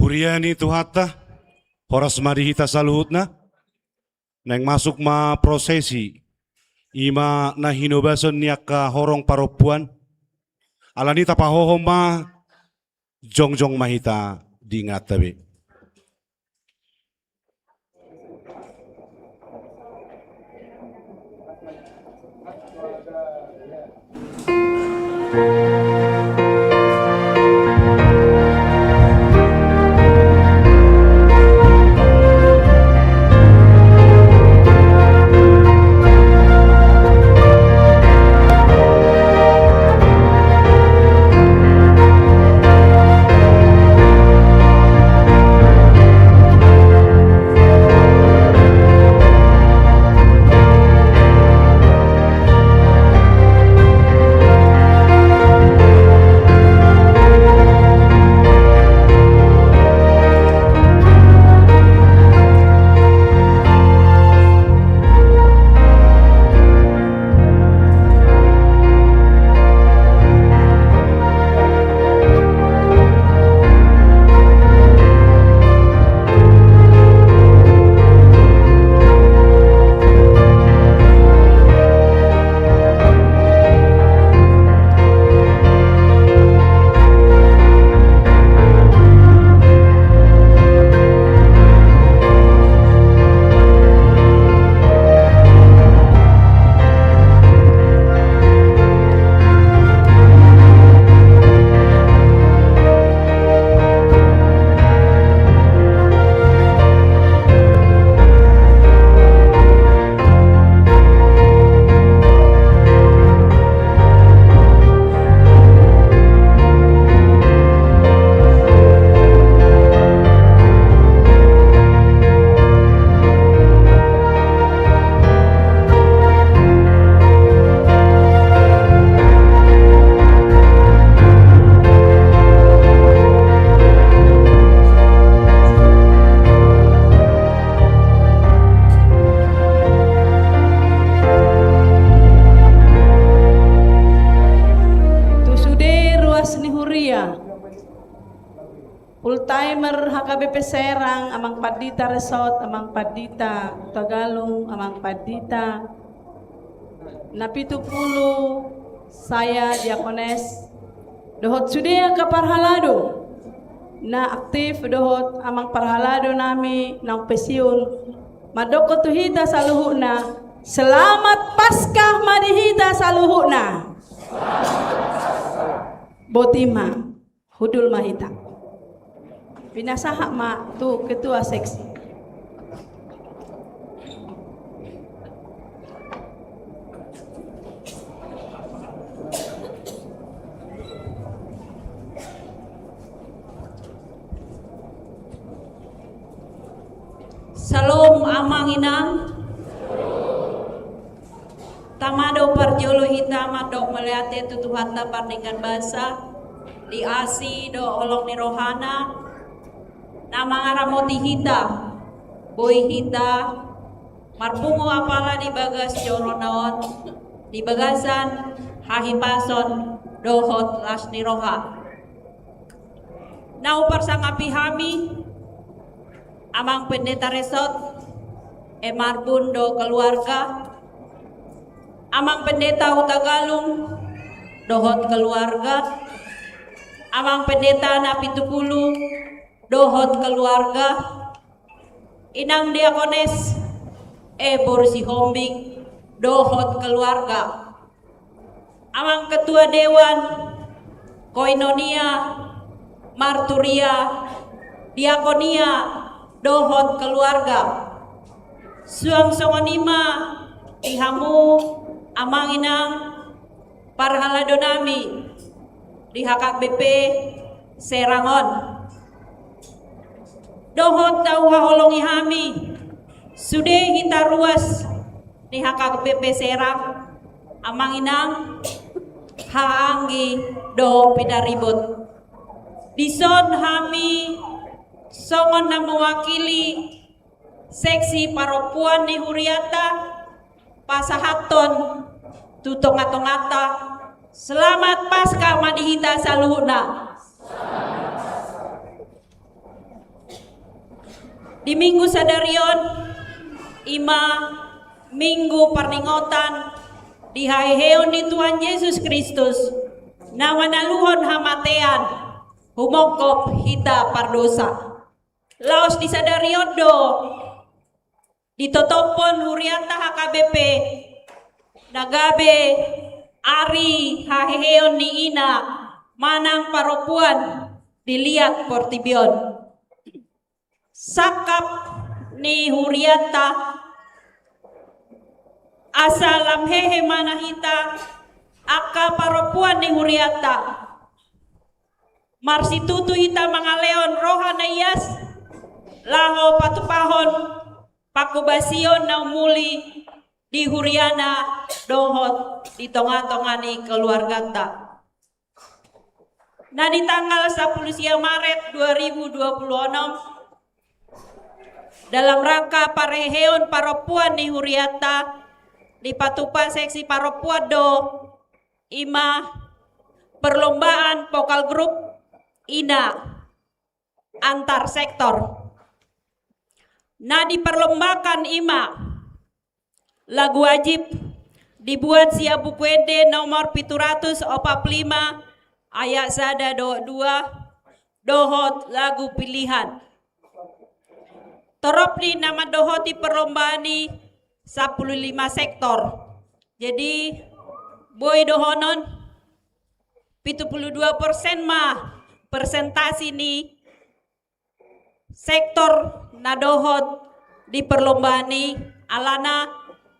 Huriani tuhata, horas marihita saluhutna, neng masuk ma prosesi, ima na hinobason niak ka horong paropuan, alani tapahoho ma jongjong mahita diingat tabi. Full timer HKBP Serang, Amang Padita Resort, Amang Padita Tagalung, Amang Padita Napitu Pulu, saya Diakones dohot sudia ke Parhalado na aktif dohot Amang Parhalado nami nang pesiun madoko tuhita saluhuna selamat Paskah madihita saluhuna Botima Hudul Mahita Pinasaha ma tu ketua seksi. Salam amang inang. Tamado parjolo hitama dok meliate tutuhata pardingan basa di asi do olong ni rohana. Nama aramoti hita, boy hita, marpungo apala di bagas joronaon, di bagasan hahipason dohot lasni roha. Nau parsangapi hami, amang pendeta resort, marbun do keluarga, amang pendeta Utagalung, dohot keluarga, amang pendeta Napitupulu, dohot keluarga, inang Diakones Borsi Hombing, dohot keluarga, amang ketua dewan Koinonia Marturia Diakonia, dohot keluarga, suang songonima dihamu amang inang Parhaladonami di HKBP Serangon. Dohot tau haholongi hami sude hita ruas ni HKBP Serang amang inang haanggi do pidaribut dison hami songon na mewakili seksi paropuan ni Huriata pasahaton tutong-atong-ata selamat Paskah madihita saluhuna. Di Minggu Sadarion ima Minggu Perninggotan di haheon di Tuhan Yesus Kristus na manaluhon hamatean humokop hita pardosa. Laos di Sadarion do ditotopon huriata HKBP nagabe ari haheon ni ina manang paropuan dilihat portibion sakap ni huriata asalam hehe manahita aka paropuan ni huriata marsitutu hita mangaleon rohanayas laho patupahon pakubasion na umuli di huriana dohot di tonga-tongani keluargata. Nah di tanggal 10 Maret 2026 dalam rangka pareheon paropuan ni huriata di patupa seksi paropuan do ima perlombaan vokal grup ina antar sektor. Nah diperlombakan ima lagu wajib dibuat siabu kuende nomor 745 ayat sada do 2 dohot lagu pilihan. Torop di nama dohot di perlombaan ni 15 sektor. Jadi boy dohonon 72% mah persentasi ni sektor na dohot di perlombaan ni alana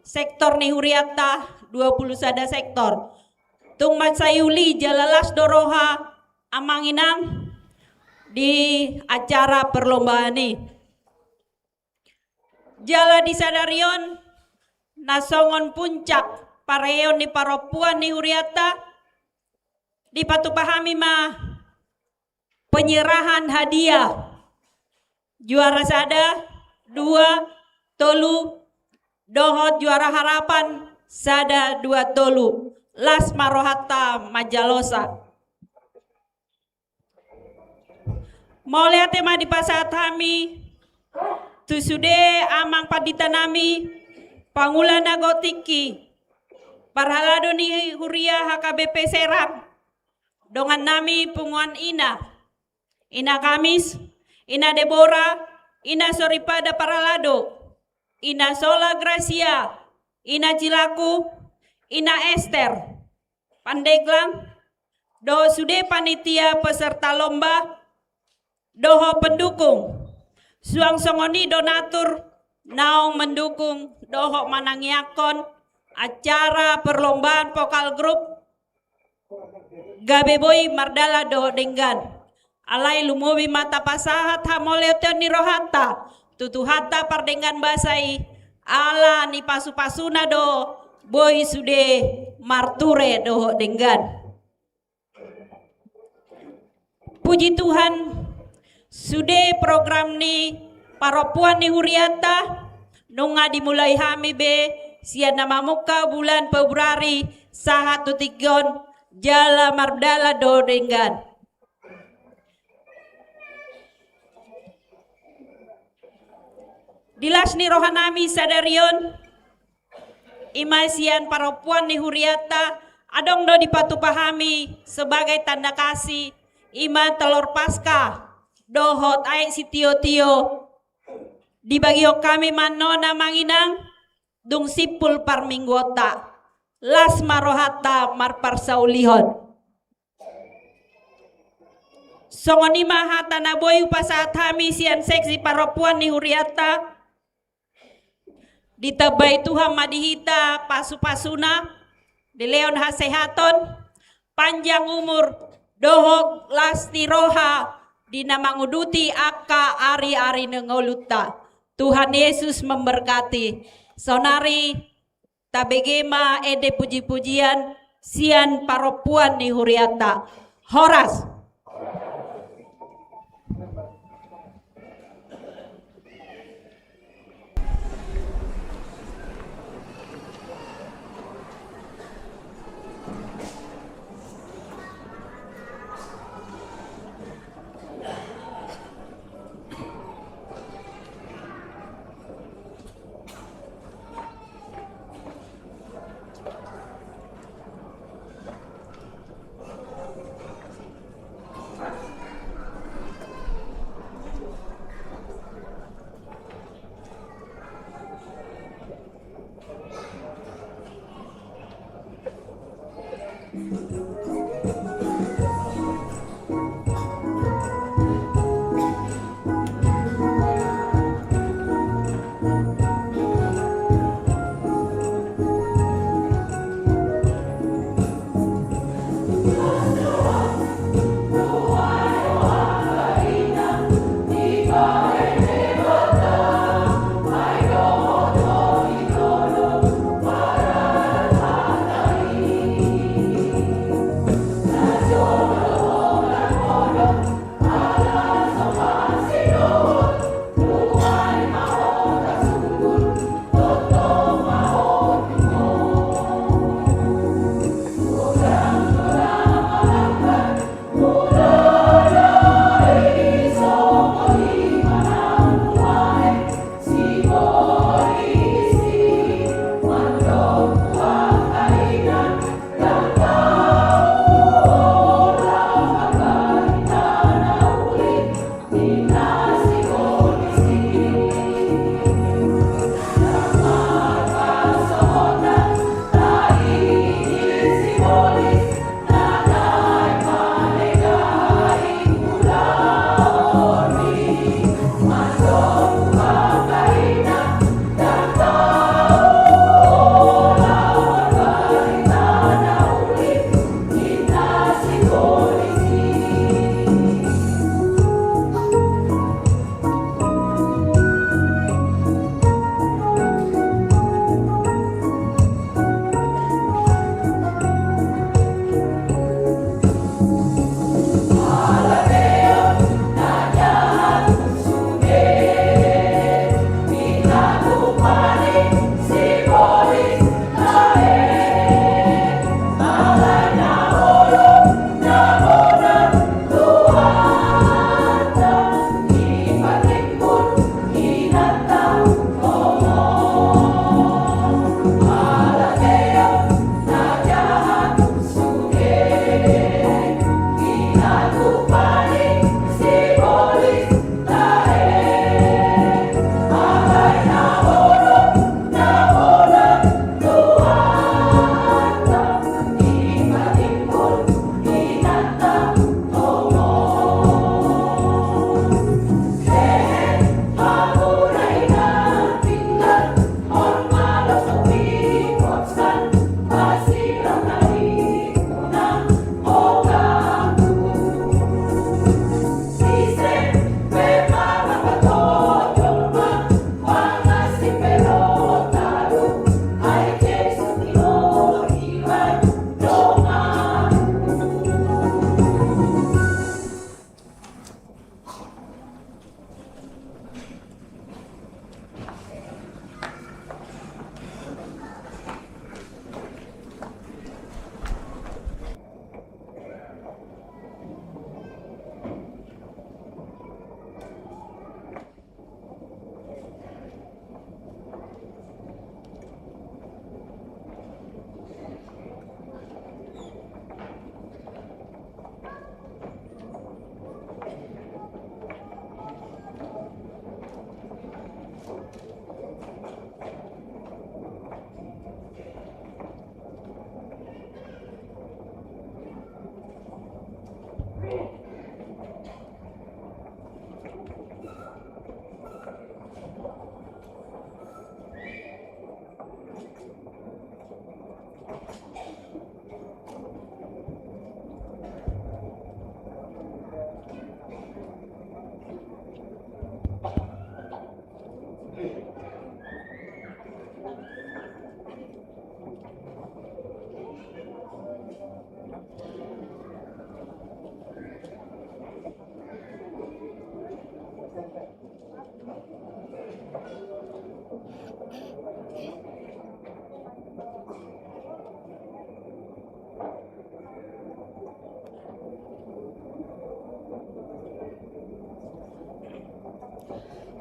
sektor ni huriata 20 sada sektor. Tung matsayuli jalalas doroha amanginang di acara perlombaan ni. Jala di Sadarion nasongon puncak pareon ni paropuan ni huriata dipatupahami mah penyerahan hadiah juara sada 2 tolu dohot juara harapan sada 2 tolu las marohata majalosa. Mau lihat tema di pasat kami tu sude amang padita nami pangulana gotiki parhalado ni huria HKBP Serang dongan nami punguan ina Kamis, ina Deborah, ina Soripada Paralado, ina Sola Gracia, ina Cilaku, ina Esther, Pandeglang, do sude panitia peserta lomba, doho pendukung, suang songoni donatur, naung mendukung, doho manangiakon, acara perlombaan vokal grup, Gabeboy Mardala doho denggan. Alai lumuwi mata pasahat hamoleotion ni rohata tutuhata pardengan basai ala ni pasu-pasuna do boy sude marture do denggan. Puji Tuhan sude program ni paropuan ni huriata nunga dimulai hami be sian nama muka bulan Februari sahatu tigon jala mardala do denggan. Dilas ni rohanami Sadarion imasian paropuan ni huriata adong do dipatupahami sebagai tanda kasih ima telur pasca dohot ay si tio-tio dibagio kami manona manginang dung sipul parminggota las marohata marparsaulihon songonima hata naboy pasaat hami sian seksi paropuan ni huriata ditabay Tuhan madihita pasu-pasuna di leon hasehaton panjang umur dohok lasti roha dinamanguduti aka ari-ari nengoluta. Tuhan Yesus memberkati. Sonari tabegema ede puji-pujian sian paropuan ni huriata horas.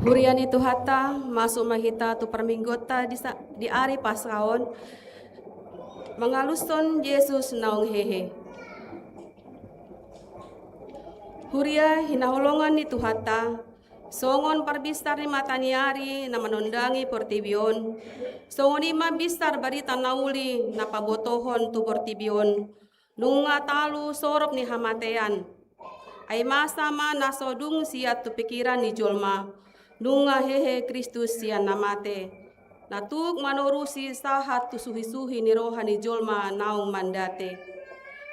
Huriani tu hata masuk mahita tu perminggota di ari paskaon mengaluson Yesus naung hehe. Huria hinaholongan ni tu hata songon parbistar ni mataniari na manundangi portibion. Songon ima bistar barita nauli na pabotohon tu portibion. Nunga talu sorop ni hamatean. Ay masama nasodung siat tu pikiran ni jolma. Nunga hehe Kristus sian namate. Natuk manorusi sahat tu suhi-suhi ni rohani jolma naung mandate.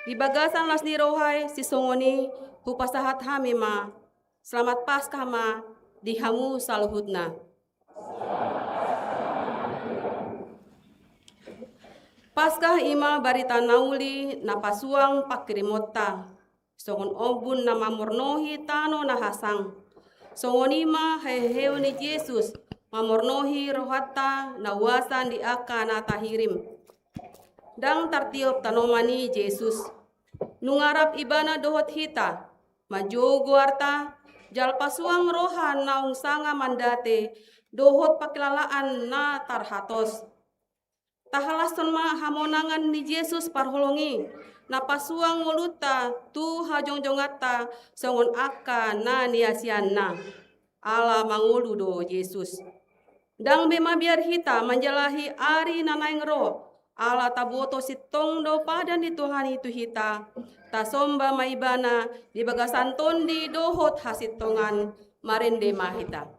Di bagasan las ni rohai si songoni hupasahat hami ma. Selamat Paskah ma dihamu saluhutna. Paskah ima barita nauli napasuang pakirimota. Songon obun na mamornohi tano na hasang. Songonima heheo ni Yesus mamornohi rohata nawasan di aka na tahirim. Dang tartiop tanomani Yesus. Nungarap ibana dohot hita. Majogo arta jal pasuang rohan naung sanga mandate dohot pakilalaan na tarhatos. Tahalason ma hamonangan ni Yesus parholongi. Napasuang muluta tu hajongjongata songon aka na niasianna. Ala mangulu do Yesus. Dang bema biar hita menjalahi ari nanaing ro. Ala taboto sitong do padan di Tuhan itu hita. Tasomba maibana di bagasan tondi dohot hasitongan marende mahita.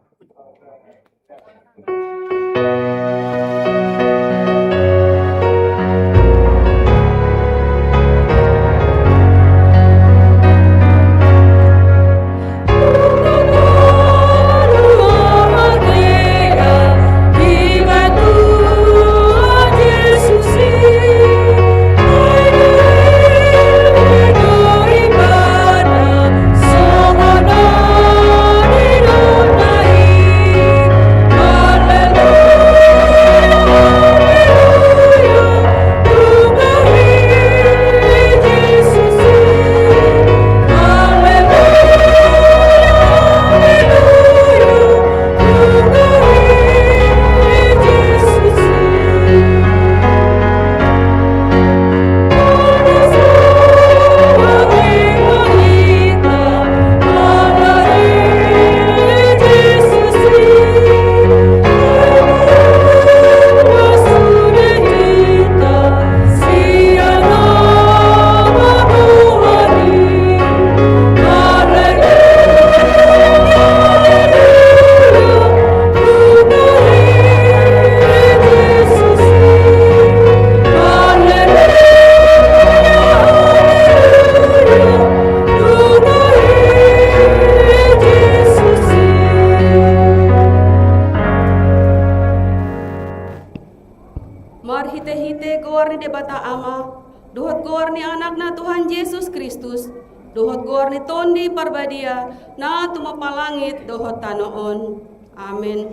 Dohot gorni tondi parbadia na tumapalangit dohot tanoon. Amin.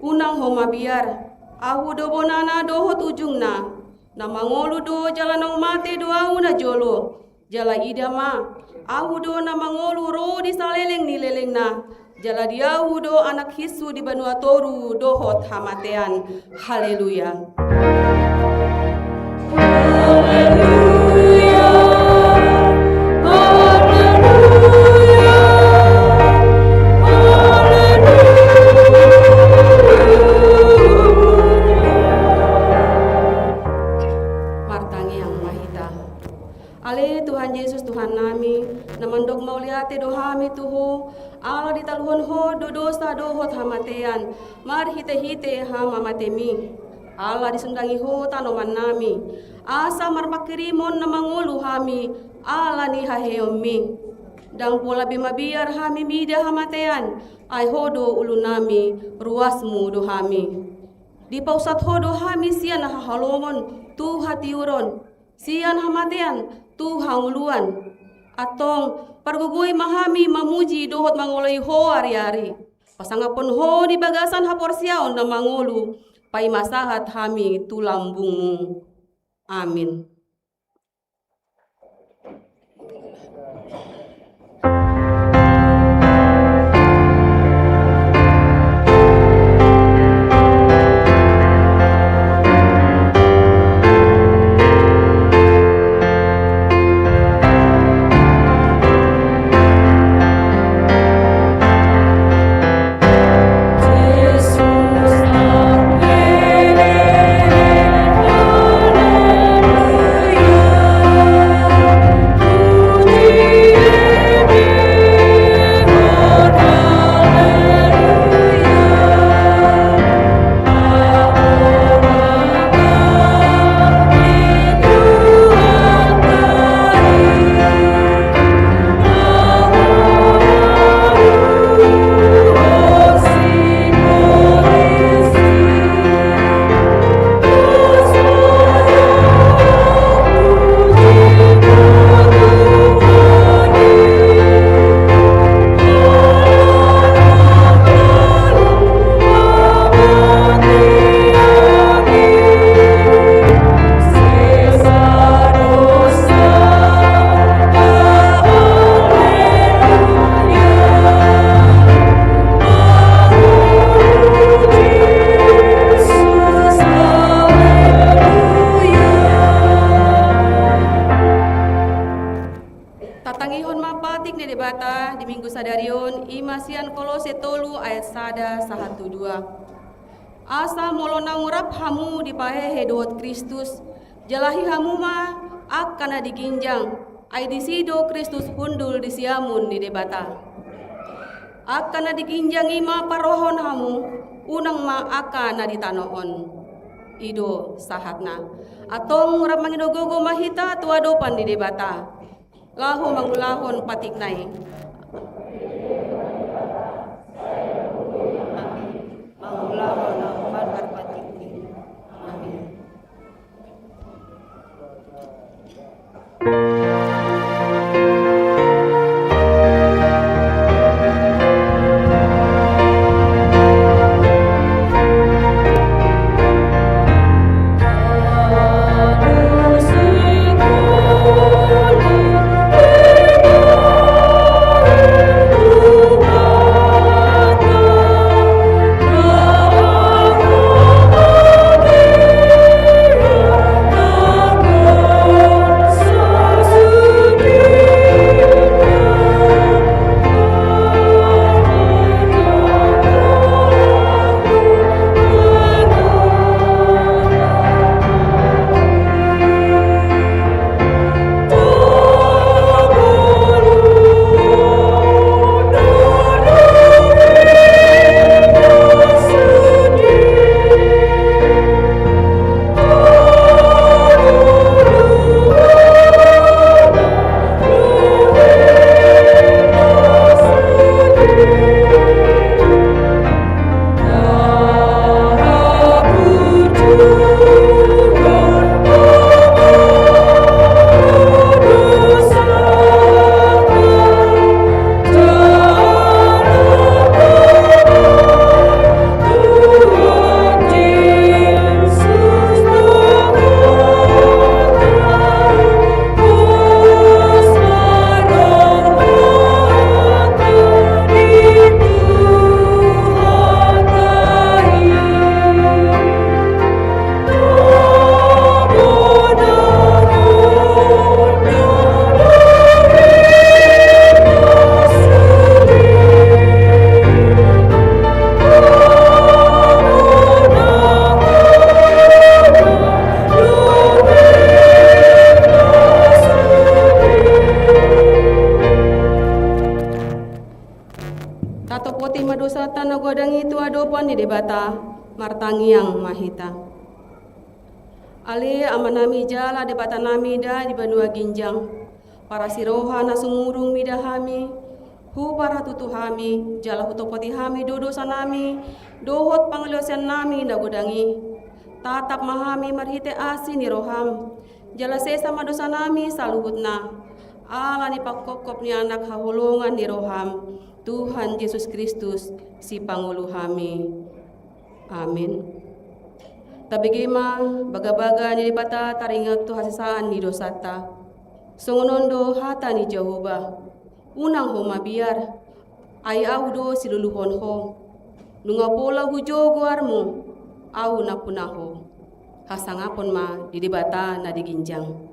Unang homa biar ahu do bonana dohot ujungna na mangolu do jalanong mate do ahu na jolo jala idama ahu do na mangolu ro di saleleng ni leleng na jala diahu do anak hisu di banua toru dohot hamatean. Haleluya. Tuhan Yesus Tuhan nami namandok mauliate dohami tuho ala ditaluhon ho do dosa dohot hamatean mar hite hama matemi ala disundangi ho tanoman nami asa marpakirimon namangulu hami ala ni haheomi dang pola bimabiar hami mida hamatean ay hodo ulu nami ruasmu dohami di pausat hodo hami sian hahalomon tu hatiuron sian hamatean tu hanguluan Atong pargugui mahami mamuji dohot mangoloi ho ari-ari. Pasangapun ho di bagasan haporsiaon na mangolu. Pai masahat hami tulambungmu. Amin. Imasian Kolose tolu ayat sada 1-2. Asa molona ngurap hamu dipahehe dohot Kristus, jalahi hamu ma akana diginjang, ay disido Kristus hundul disiamun di debata. Akana diginjang ima parohon hamu, unang ma akana ditanoon. Ido sahatna, atong ngurap mangidogogo mahita tuadopan di debata. Lahu mangulahon patik nai. di debata martangiang mahita. Ale amanami jala debata nami da di banua ginjang. Para siroha na sumurung midahami. Hu para tutuhami jala hutopoti hami dodo sanami. Dohot pangliosan nami nagodangi. Tatap mahami marhite asi ni roham. Jala sesa madosa nami saluhutna. Allah ni pakokop ni anak hahulungan ni roham, Tuhan Yesus Kristus si Pangulu kami. Amin. Tabigima baga-baga ni lipata taringat tu hasisaan ni dosata. Songonondo hata ni Jehovah. Unang ho mabiar. Ay do siluluhon ho. Nunga pola hujo guarmu. Au na punaho. Hasangapon ma didibata na diginjang.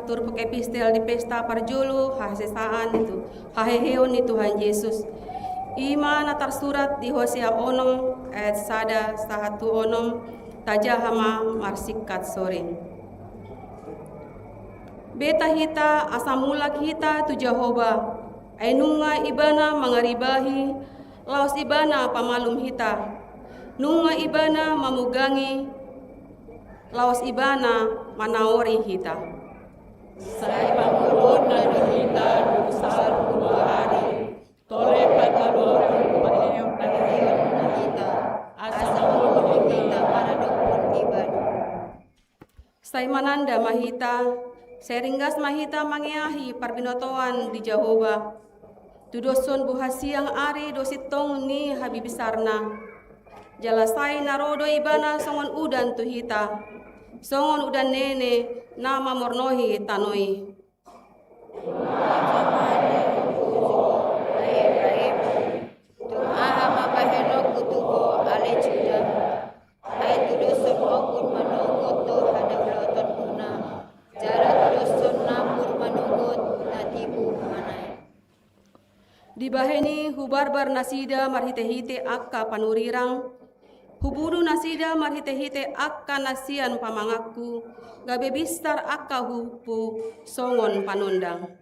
Turpuk epistel di pesta parjolo hasesaan itu haheheon ni Tuhan Yesus. Ima na tersurat di Hosea onom ayat sada sahatu onom tajahama marsikat sore. Beta hita asamulak hita tu Jehovah. Ainunga ibana mangaribahi laos ibana pamalum hita. Nunga ibana mamugangi laos ibana manaori hita. Saya pangulun na hita dusar kubuari. Tole patalor pahew na hita. Asamulun hita paradokpon iban. Saya mananda mahita, seringgas mahita mangiahi parbinotoan di Jehovah. Tudoson buhasiang ari dositong ni habibisarna. Jalasai narodo ibana songon udan tuhita. Songon udan nene nama mornohi tanoi. Tumaha mabahenok kutuho ale juda. Ay tudoson okun manugot to hadawloton una. Jara tudoson napur manugot natibu manay. Dibaheni hubarbar nasida marhite-hite akka panurirang. Huburu nasida marhite-hite akka nasian pamangaku. Gabe bistar akka hupu songon panundang.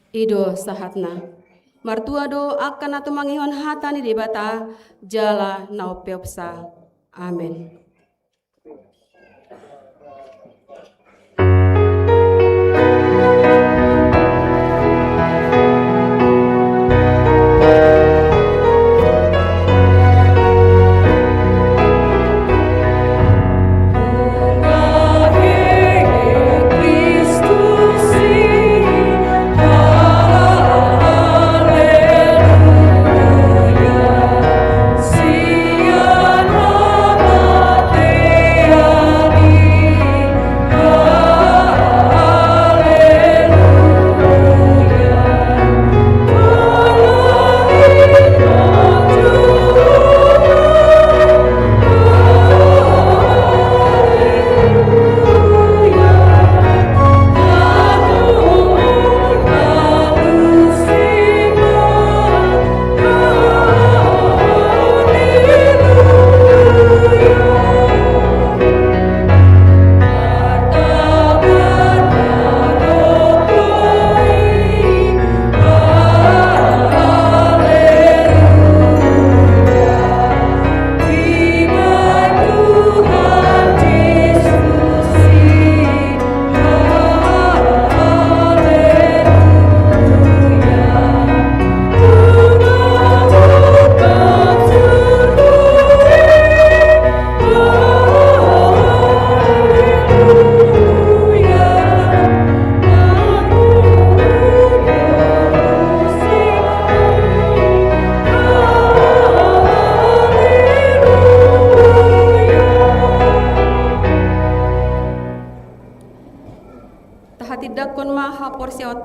Ido sahatna. Martua do akan atu mangihon hatani debata jala naupeopsa. Amin. Sia nama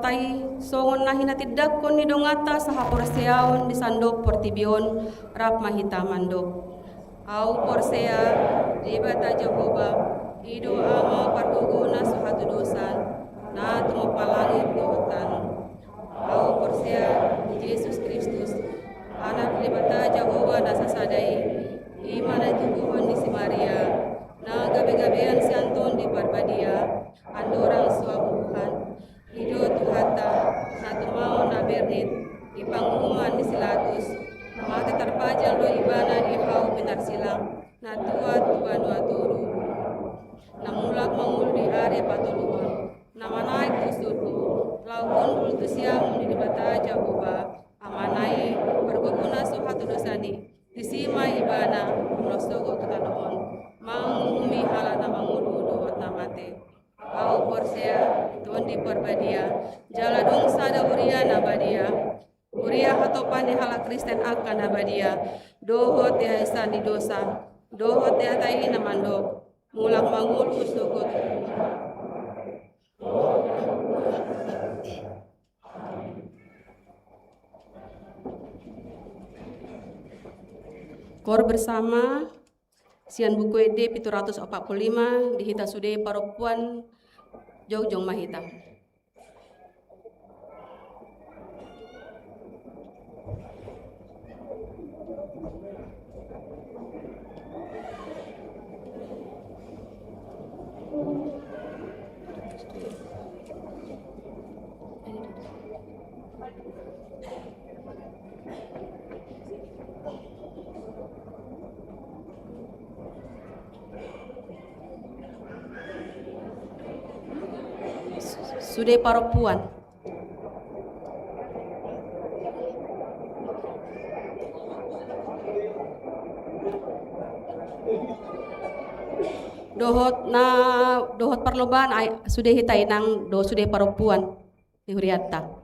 tai songon nahi na tiddakon ni dongata saha porseaon di sandok portibion rap mahita mandok. Au porsea dibata Jehovah ido ama pargogona suhatu dosan na tumapalangit dotan. Au porsea Yesus Kristus anak dibata Jehovah nasa sadai imana tubuhon di si Maria na gabi-gabian si Anton di Barbadia andorang suabuhan hido tuhata na tumao na bernit ipangumuman di silatus mata terpajal do ibana ihau benar silang na tuat tubanu aturu na mulak mangul di are patuluan na manaik usurku laukun ultu siang di bata Jehovah amanai berguna suhatu dosani disima ibana nostogo tutanoon mangumi halana mangulu wat namate au porsea tondi porbadia jala dong sada uria nabadia uria hatopan di hala Kristen akan nabadia dohot ya sani dosa dohot ya tai namandok mulak mangulu sugut Kor bersama Sian buku ede 745 dihita sude paropuan Jogjong Mahita. Sude paropuan. Dohot perlombaan sude hitai nang do sude paropuan di Huriata.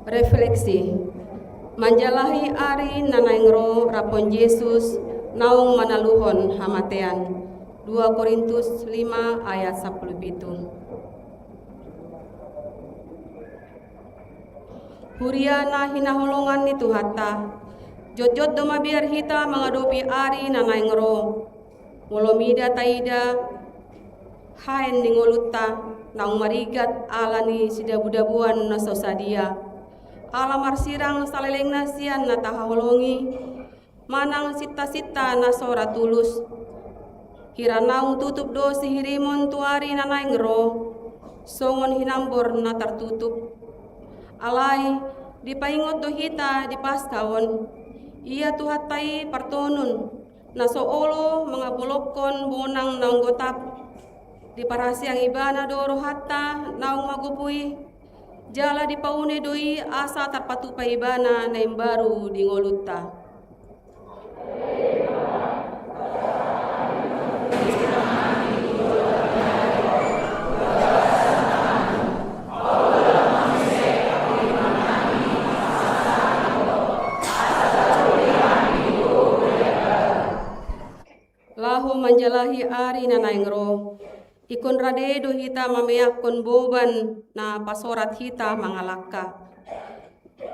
Refleksi. Manjalahi ari nanaingro rapon Yesus naung manaluhon hamatean. 2 Korintus 5 ayat 17. Huriana hinaholongan ni Tuhata. Jot-jot doma biar hita mengadopi ari nanaingro. Molomida taida haen ningoluta naung marigat alani sidabu-dabuan na sosadia. Ala marsirang saleleng nasian na tahaholongi manang sita-sita na sora tulus. Hiranaung tutup do si hirimon tuari na naingro songon hinambor na tertutup. Alai dipaingot do hita di paskawon ia tuhatai partonun na soolo mga bulokon bonang naung gotap di parasiang ibana doro hatta naung magupui jala di paune doi asa tarpatu paibana na baru di ngoluta. Lahu manjalahi ari na naingro. Ikon radedo hita mameakon boban na pasorat hita mangalaka.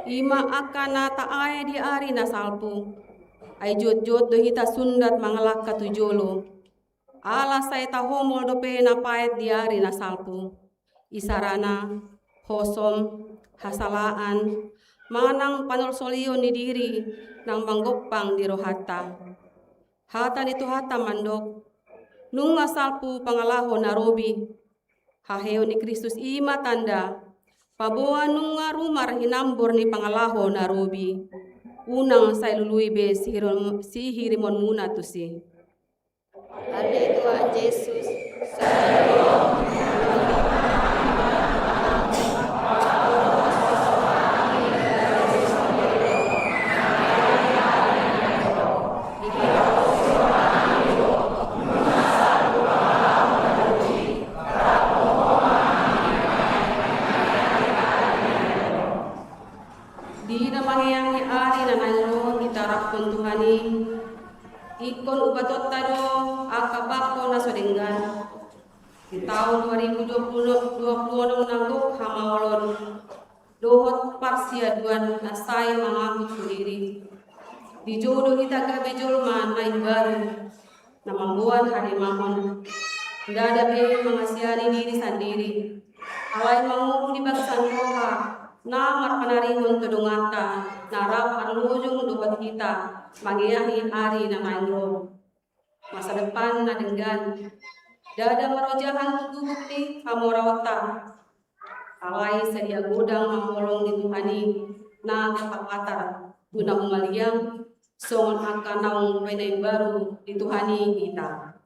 Ima akana taay di ari na salpu. Ay jot-jot do hita sundat mangalaka tujolo. Ala say tahomol do pe na paet di ari na salpu. Isarana, hosom, hasalaan, manang panolsolio ni diri nang manggopang di rohata. Hata nito hata mandok. Nung asalpu pangalaho narobi, haheo ni Kristus ima tanda, paboa nung rumar hinambor ni pangalaho narobi, unang sa ilului be si hirimon muna to si. Ale Tuhan Yesus, Ikon ubatot tado akabako na sodenggan. Di tahun 2020 nanggok hamawalon dohot parsiaduan nasay mga sendiri. Di jodoh kita kabejol man na baru na mambuan harimahon. Tidak ada be mengasihani diri sendiri. Alay mangung di baksan roha namar panarihon tudungata narap harlujung dohot kita. Mangiyahi hari na maingro. Masa depan na denggan. Dada marojahan tutubuk ni hamorawata. Alay sedia gudang mamolong di Tuhani na kapatar. Guna umaliang songon akan naung penay baru di Tuhani kita.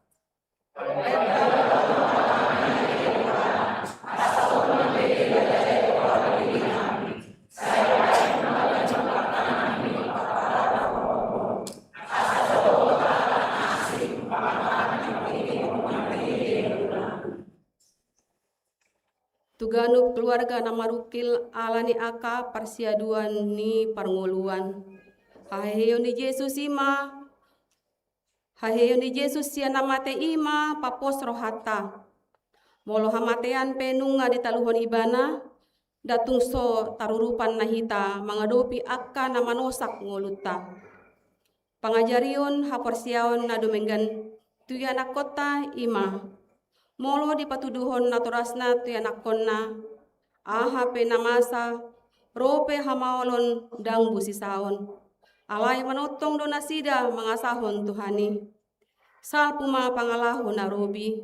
Tuganuk keluarga na marukil alani aka persiaduan ni parnguluan. Haheyo ni Yesus ima. Haheyo ni Yesus siya namate ima papos rohata. Molo hamatean penunga di taluhon ibana. Datung so tarurupan na hita mangadopi aka na manosak ngoluta. Pangajarion haporsiaon na dumenggan tuya na kota ima. Molo di patuduhon naturasna tu yanakon na aha pe namasa rope hamaolon dang busisaon alay manotong do nasida mangasahon Tuhani sal puma pangalaho na robi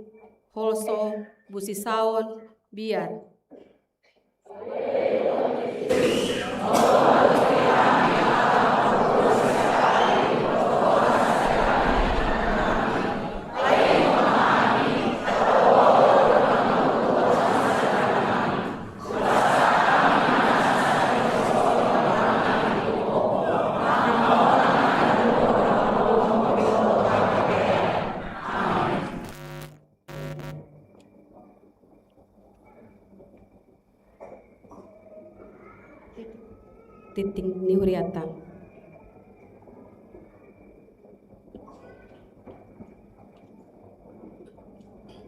holso busisaon biar. Titing ni Huriata.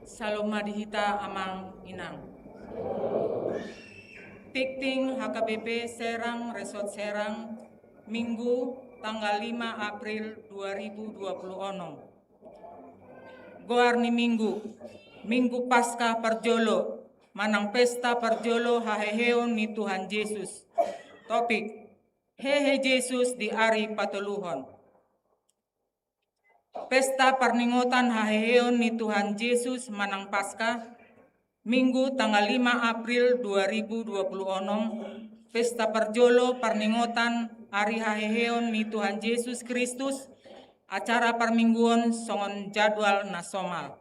Saloma dihita amang inang. Tikting HKBP Serang Resort Serang Minggu tanggal 5 April 2026. Goarni Minggu Paskah Parjolo, manang pesta Parjolo haheheon ni Tuhan Yesus. Topik, Hehe Yesus di Ari Patuluhon. Pesta Parningotan haheheon ni Tuhan Yesus manang Paskah, Minggu tanggal 5 April 2026, Pesta Parjolo Parningotan Ari haheheon ni Tuhan Yesus Kristus, acara parmingguan songon jadwal nasional.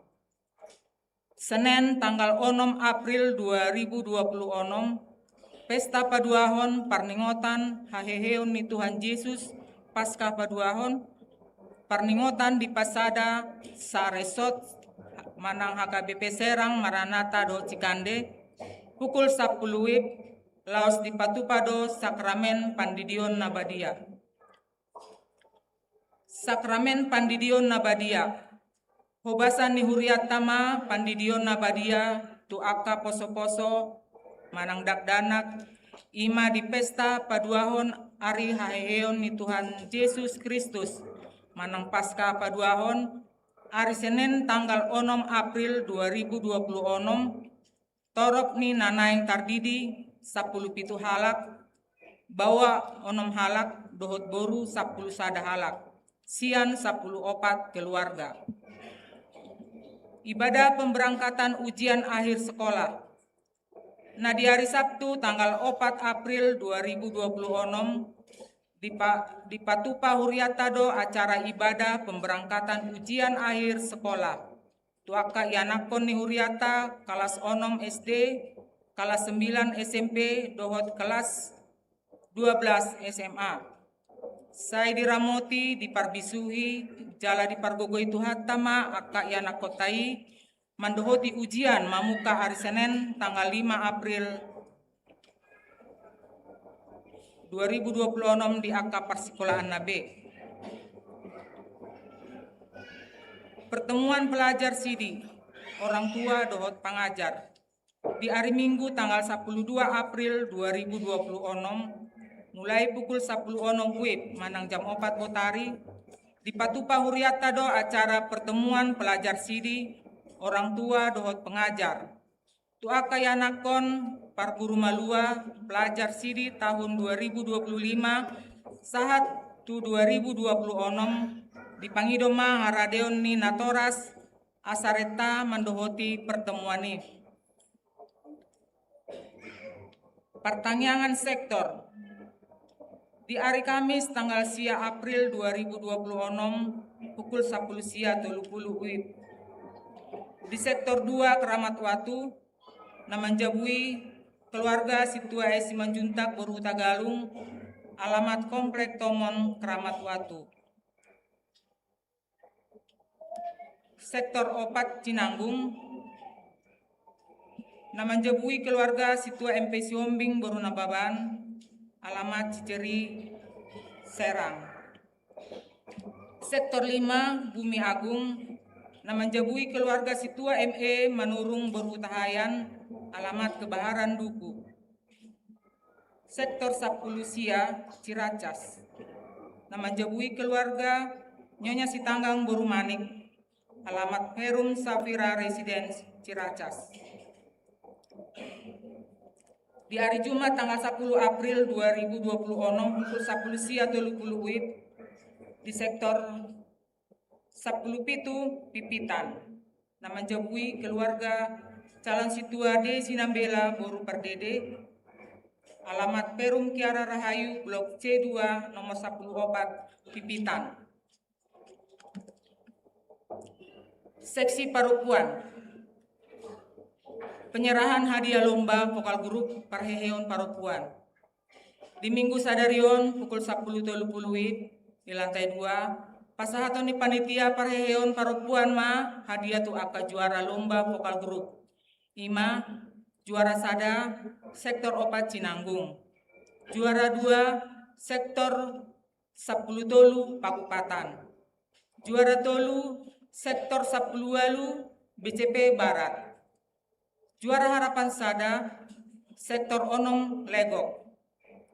Senin tanggal 6 April 2026, Pesta Paduahon Parningotan haheheon ni Tuhan Yesus Paskah Paduahon, Parningotan di Pasada sa Resort manang HKBP Serang Maranatha do Cikande, pukul 10 WIB, laos di Patupado Sakramen Pandidion Nabadia. Sakramen Pandidion Nabadia, hobasan ni Huriatama Pandidion Nabadia, tu aka poso-poso, manang dakdanak, ima di pesta paduahon Ari haheheon ni Tuhan Yesus Kristus, manang Paskah Paduahon, hari Senin tanggal 6 April 2026, torop ni nanaing tardidi 10 halak, bawa 6 halak, dohot boru 10 sada halak, sian 10 opat keluarga. Ibadah pemberangkatan ujian akhir sekolah. Nah di hari Sabtu tanggal 4 April 2026, di Patupa Huriatado acara ibadah pemberangkatan ujian akhir sekolah. Tuaka ianakon ni Huriata kelas 6 SD, kelas 9 SMP, dohot kelas 12 SMA. Saya diramoti diparbisuhi jala dipargogoi tuhatama aka ianakotai mandohoti ujian mamuka hari Senin tanggal 5 April 2026 di angka persekolahan Nabe. Pertemuan pelajar Sidi, orang tua dohot pengajar. Di hari Minggu tanggal 12 April 2026, mulai pukul 10 WIB, manang jam 4 Botari, di Patupa Huriatado acara pertemuan pelajar Sidi, orang tua dohot pengajar. Tuaka yanakon par guru malua pelajar Sidi tahun 2025 sahat tu 2026 di Pangidoma Haradeon ni Natoras asareta mandohoti pertemuan ini. Pertanyaan sektor. Di hari Kamis tanggal sia April 2026 pukul 10 sia 30 WIB. Di sektor 2 Keramat Watu Namanjabui keluarga Situa Esi Manjuntak Boru Tagalung, alamat Komplek Tomon Keramat Watu. Sektor 4 Cinanggung Namanjabui keluarga Situa MP Siombing Boru Nababan, alamat Ciceri Serang. Sektor 5 Bumi Agung Namanjabui keluarga Situa ME Manurung Boru Tahayan, alamat Kebaharan Duku. Sektor 10 Sia Ciracas Namanjabui keluarga Nyonya Sitanggang Boru Manik, alamat Perum Safira Residence Ciracas. Di hari Jumat tanggal 10 April 2026 pukul 10 sia 30 WIB di sektor 10 Pitu Pipitan Namanjabui keluarga calon Situa D Sinambela Boru Perdede, alamat Perum Kiara Rahayu Blok C2 nomor 14 Pipitan. Seksi Parupuan, penyerahan hadiah lomba vokal grup Parheheon Parupuan. Di Minggu Sadarion pukul 10.30 WIB di lantai 2, pasahaton ni panitia Parheheon Parupuan ma hadiah tu aka juara lomba vokal grup. Ima juara sada sektor 4 Cinanggung. Juara 2 sektor 10 Tolu Pakupatan. Juara Tolu sektor 10 Walu BCP Barat. Juara Harapan Sada sektor Onom Legok.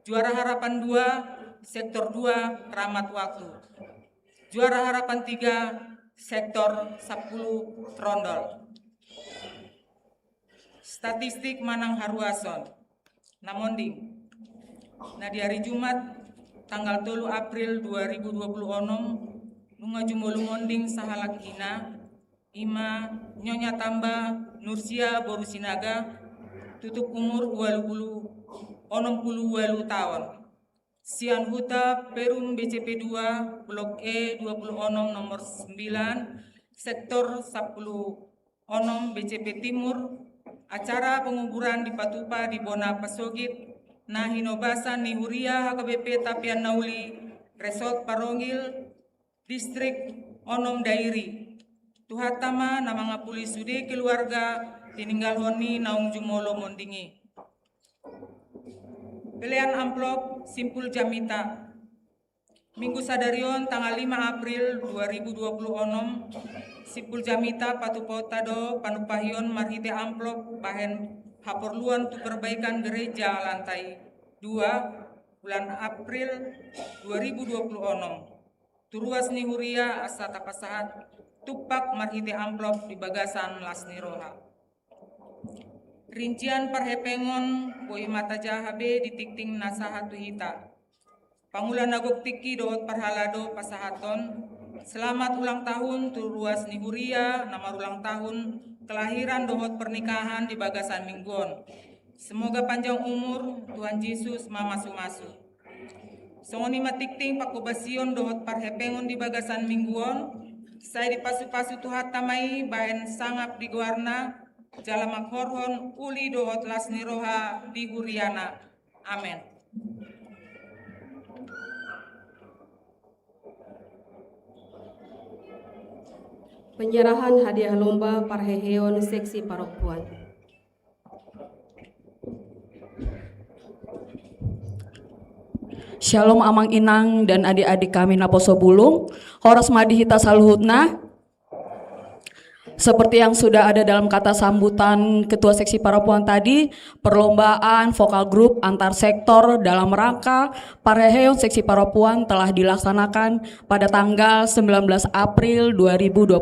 Juara Harapan 2 sektor 2 Keramat Waktu. Juara Harapan 3 sektor 10 Trondol. Statistik Manang Haruason. Namonding. Nah di hari Jumat tanggal 3 April 2026 nunga jumolu monding sahalak ina ima nyonya tamba Nursia Borusinaga tutup umur 80 tahun. Sian Huta Perum BCP 2 Blok E 26 nomor 9 sektor 10 Onom BCP Timur. Acara penguburan di Patupa di Bona Pasogit na hinobasan ni Huria HKBP Tapian Nauli Resort Parongil Distrik Onom Dairi. Tuhatama nama ngapuli sude keluarga tininggal honi naung jumolo mondingi. Pilihan amplop simpul jamita. Minggu sadarion tanggal 5 April 2026 simpul jamita patupota do panupahion marhite amplop bahen haporluan untuk perbaikan gereja lantai 2 bulan April 2026. Turuas ni Huria asa tapasahat tupak marhite amplop di bagasan Lasni Roha. Rincian parhepengon boi mata jahabe di tikting nasahatu hita. Pangulan nagok tiki doot parhalado pasahaton. Selamat ulang tahun Turuas ni Huria, nama ulang tahun kelahiran dohot pernikahan di bagasan mingguon. Semoga panjang umur Tuhan Yesus mamasu-masu. Songoni matikting pakubasion dohot parhepengon di bagasan mingguon. Saya dipasu-pasu Tuhan tamai bahen sangap di guarna jalamak horhon uli dohot Lasni Roha di Huriana. Amin. Penyerahan hadiah lomba Parheheon Seksi Paropuan. Shalom Amang Inang dan adik-adik kami Naposo Bulung, Horas Madihita Saluhutna. Seperti yang sudah ada dalam kata sambutan Ketua Seksi Parapuan tadi, perlombaan vokal grup antar sektor dalam rangka Parheheon Seksi Parapuan telah dilaksanakan pada tanggal 19 April 2026.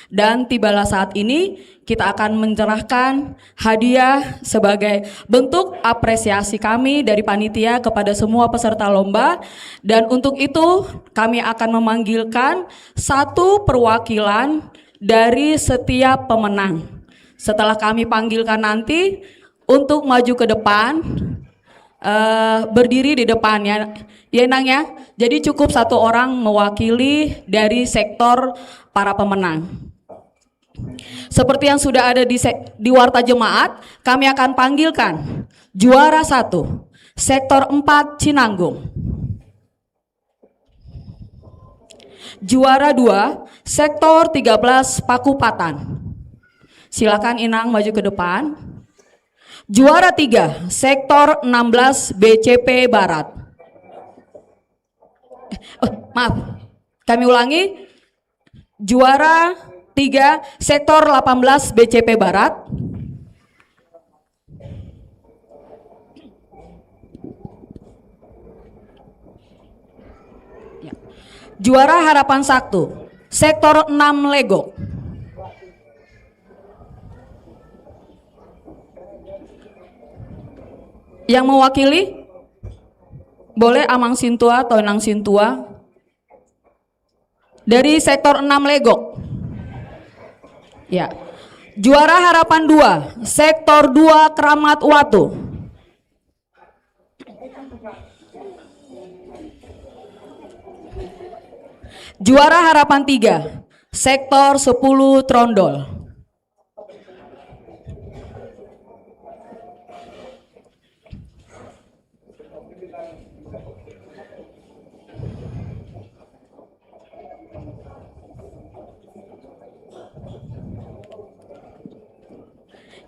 Dan tibalah saat ini kita akan menyerahkan hadiah sebagai bentuk apresiasi kami dari panitia kepada semua peserta lomba. Dan untuk itu kami akan memanggilkan satu perwakilan dari setiap pemenang. Setelah kami panggilkan nanti untuk maju ke depan, berdiri di depan ya Nang ya. Jadi cukup satu orang mewakili dari sektor para pemenang. Seperti yang sudah ada di Warta Jemaat, kami akan panggilkan juara 1, sektor 4 Cinanggung. Juara 2, sektor 13 Pakupatan. Silakan Inang maju ke depan. Juara 3, sektor 16 BCP Barat. Maaf, kami ulangi. Juara 3, sektor 18 BCP Barat. Juara Harapan 1, sektor 6 Lego. Yang mewakili boleh Amang Sintua atau Enang Sintua dari sektor 6 Lego. Ya. Juara Harapan 2, sektor 2 Keramat Watu. Juara Harapan 3, sektor 10 Trondol.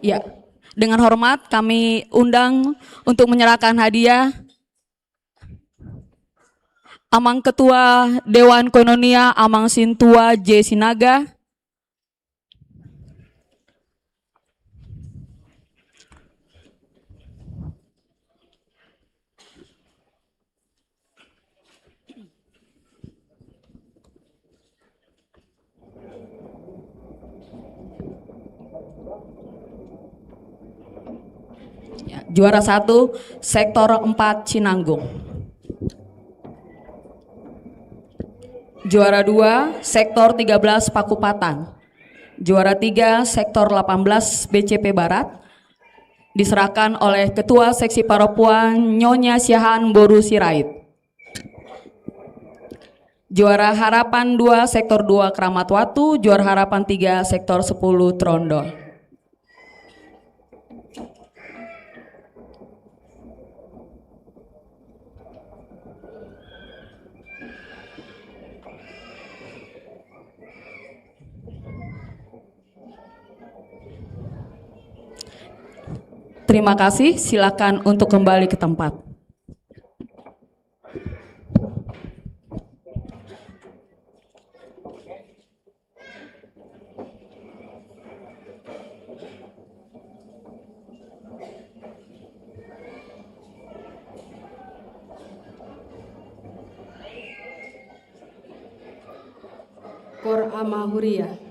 Ya, dengan hormat kami undang untuk menyerahkan hadiah Amang Ketua Dewan Koinonia Amang Sintua J. Sinaga. Juara 1 Sektor 4 Cinanggung. Juara 2 Sektor 13 Pakupatan. Juara 3 Sektor 18 BCP Barat. Diserahkan oleh Ketua Seksi Paropuan Nyonya Syahan Boru Sirait. Juara Harapan 2 Sektor 2 Keramat Watu. Juara Harapan 3 Sektor 10 Trondol. Terima kasih, silakan untuk kembali ke tempat. Kor Ama Huria.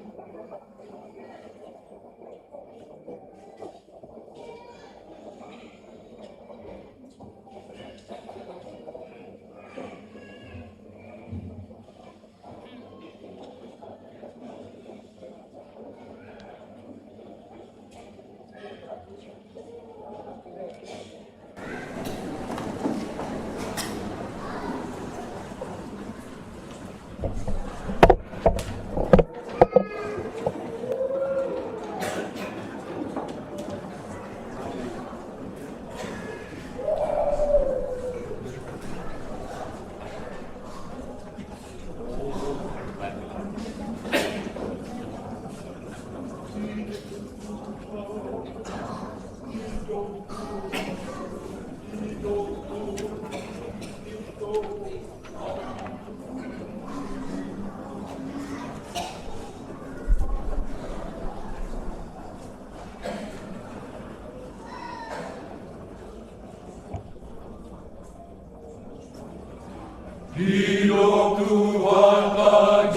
Hidup Tuhan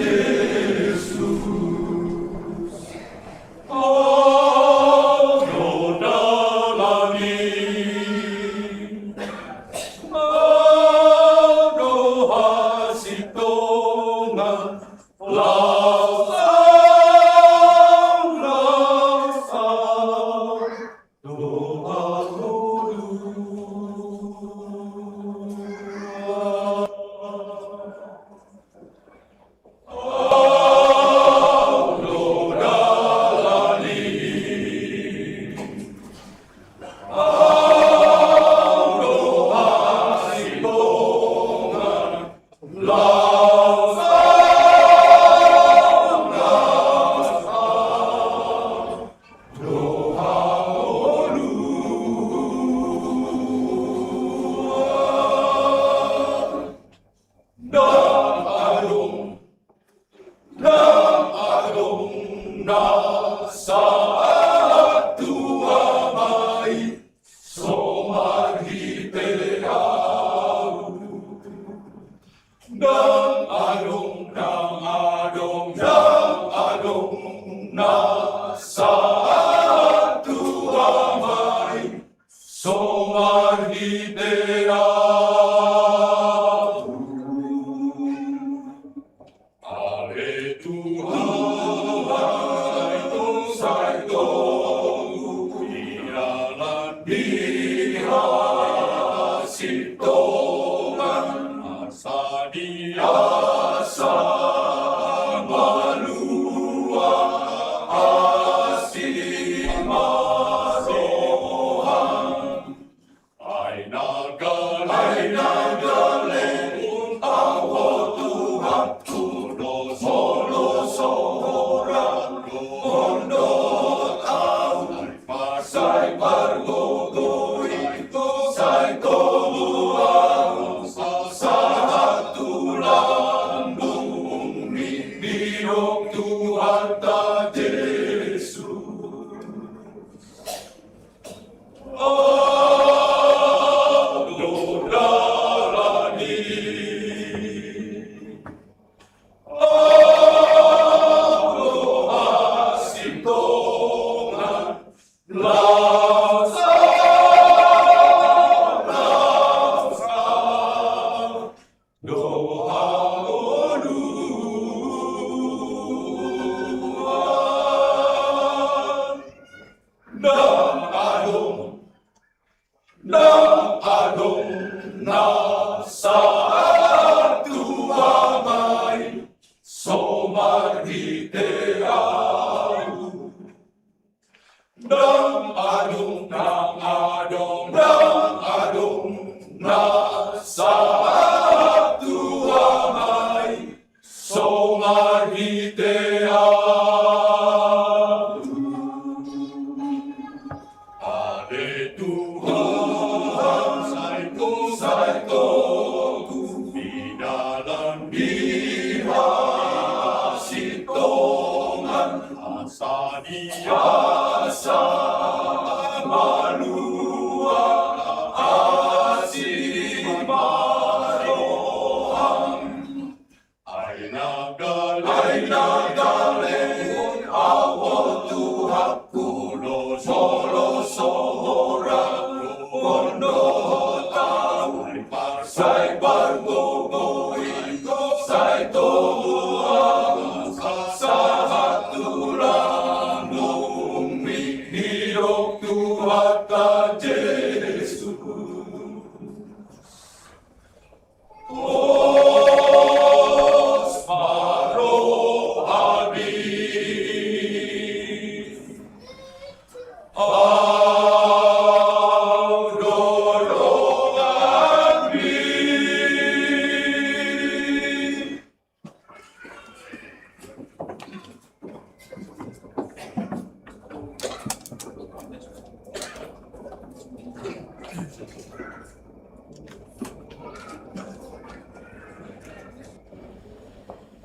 Yesus, Allah alamin, Allah sitongan, Satu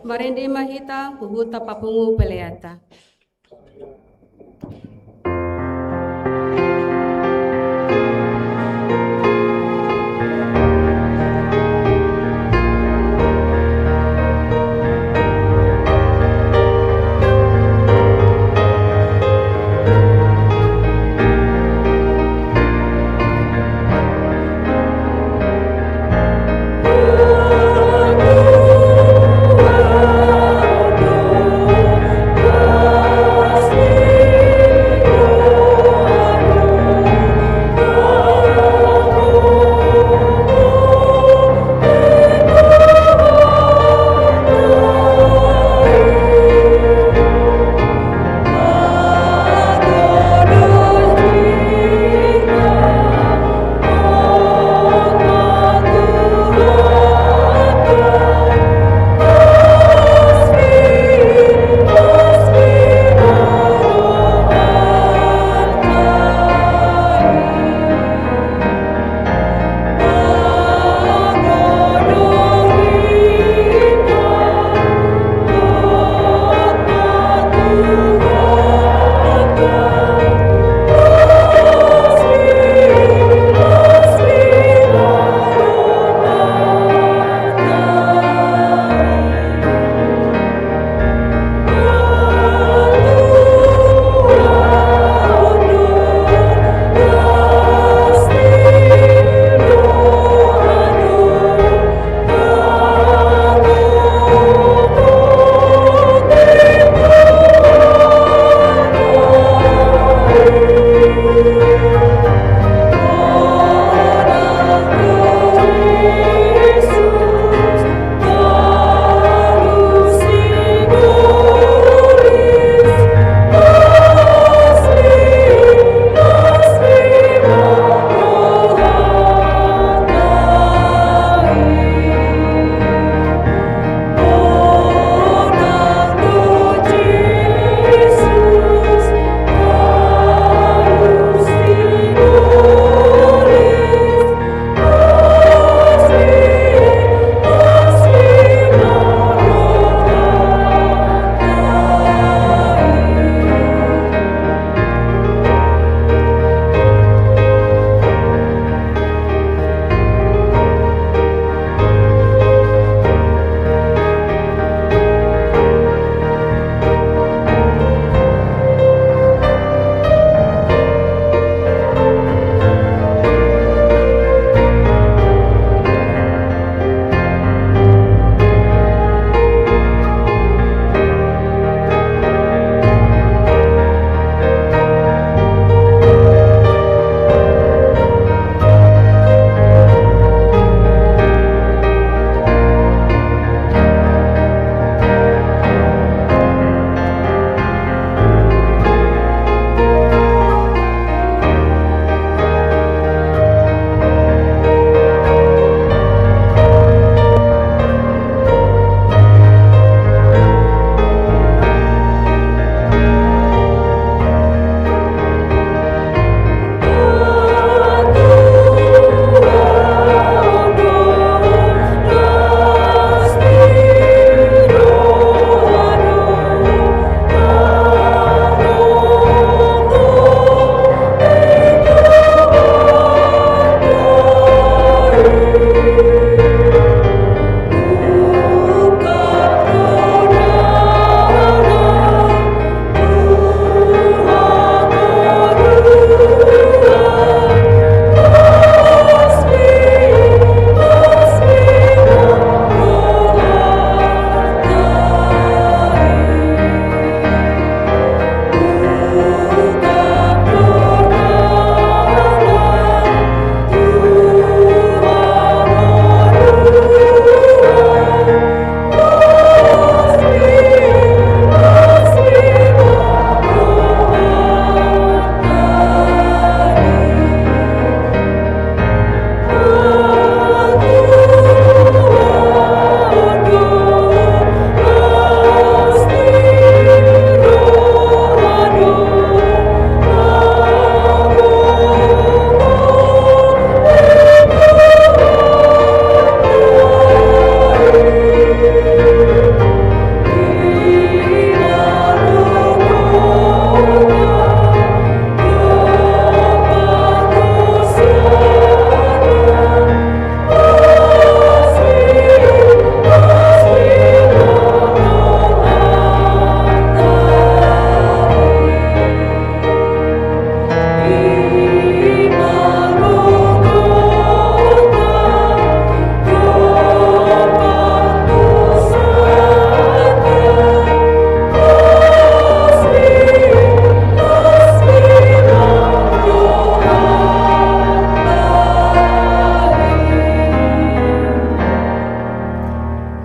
Marende mahita huhuta papungu peleata. Oh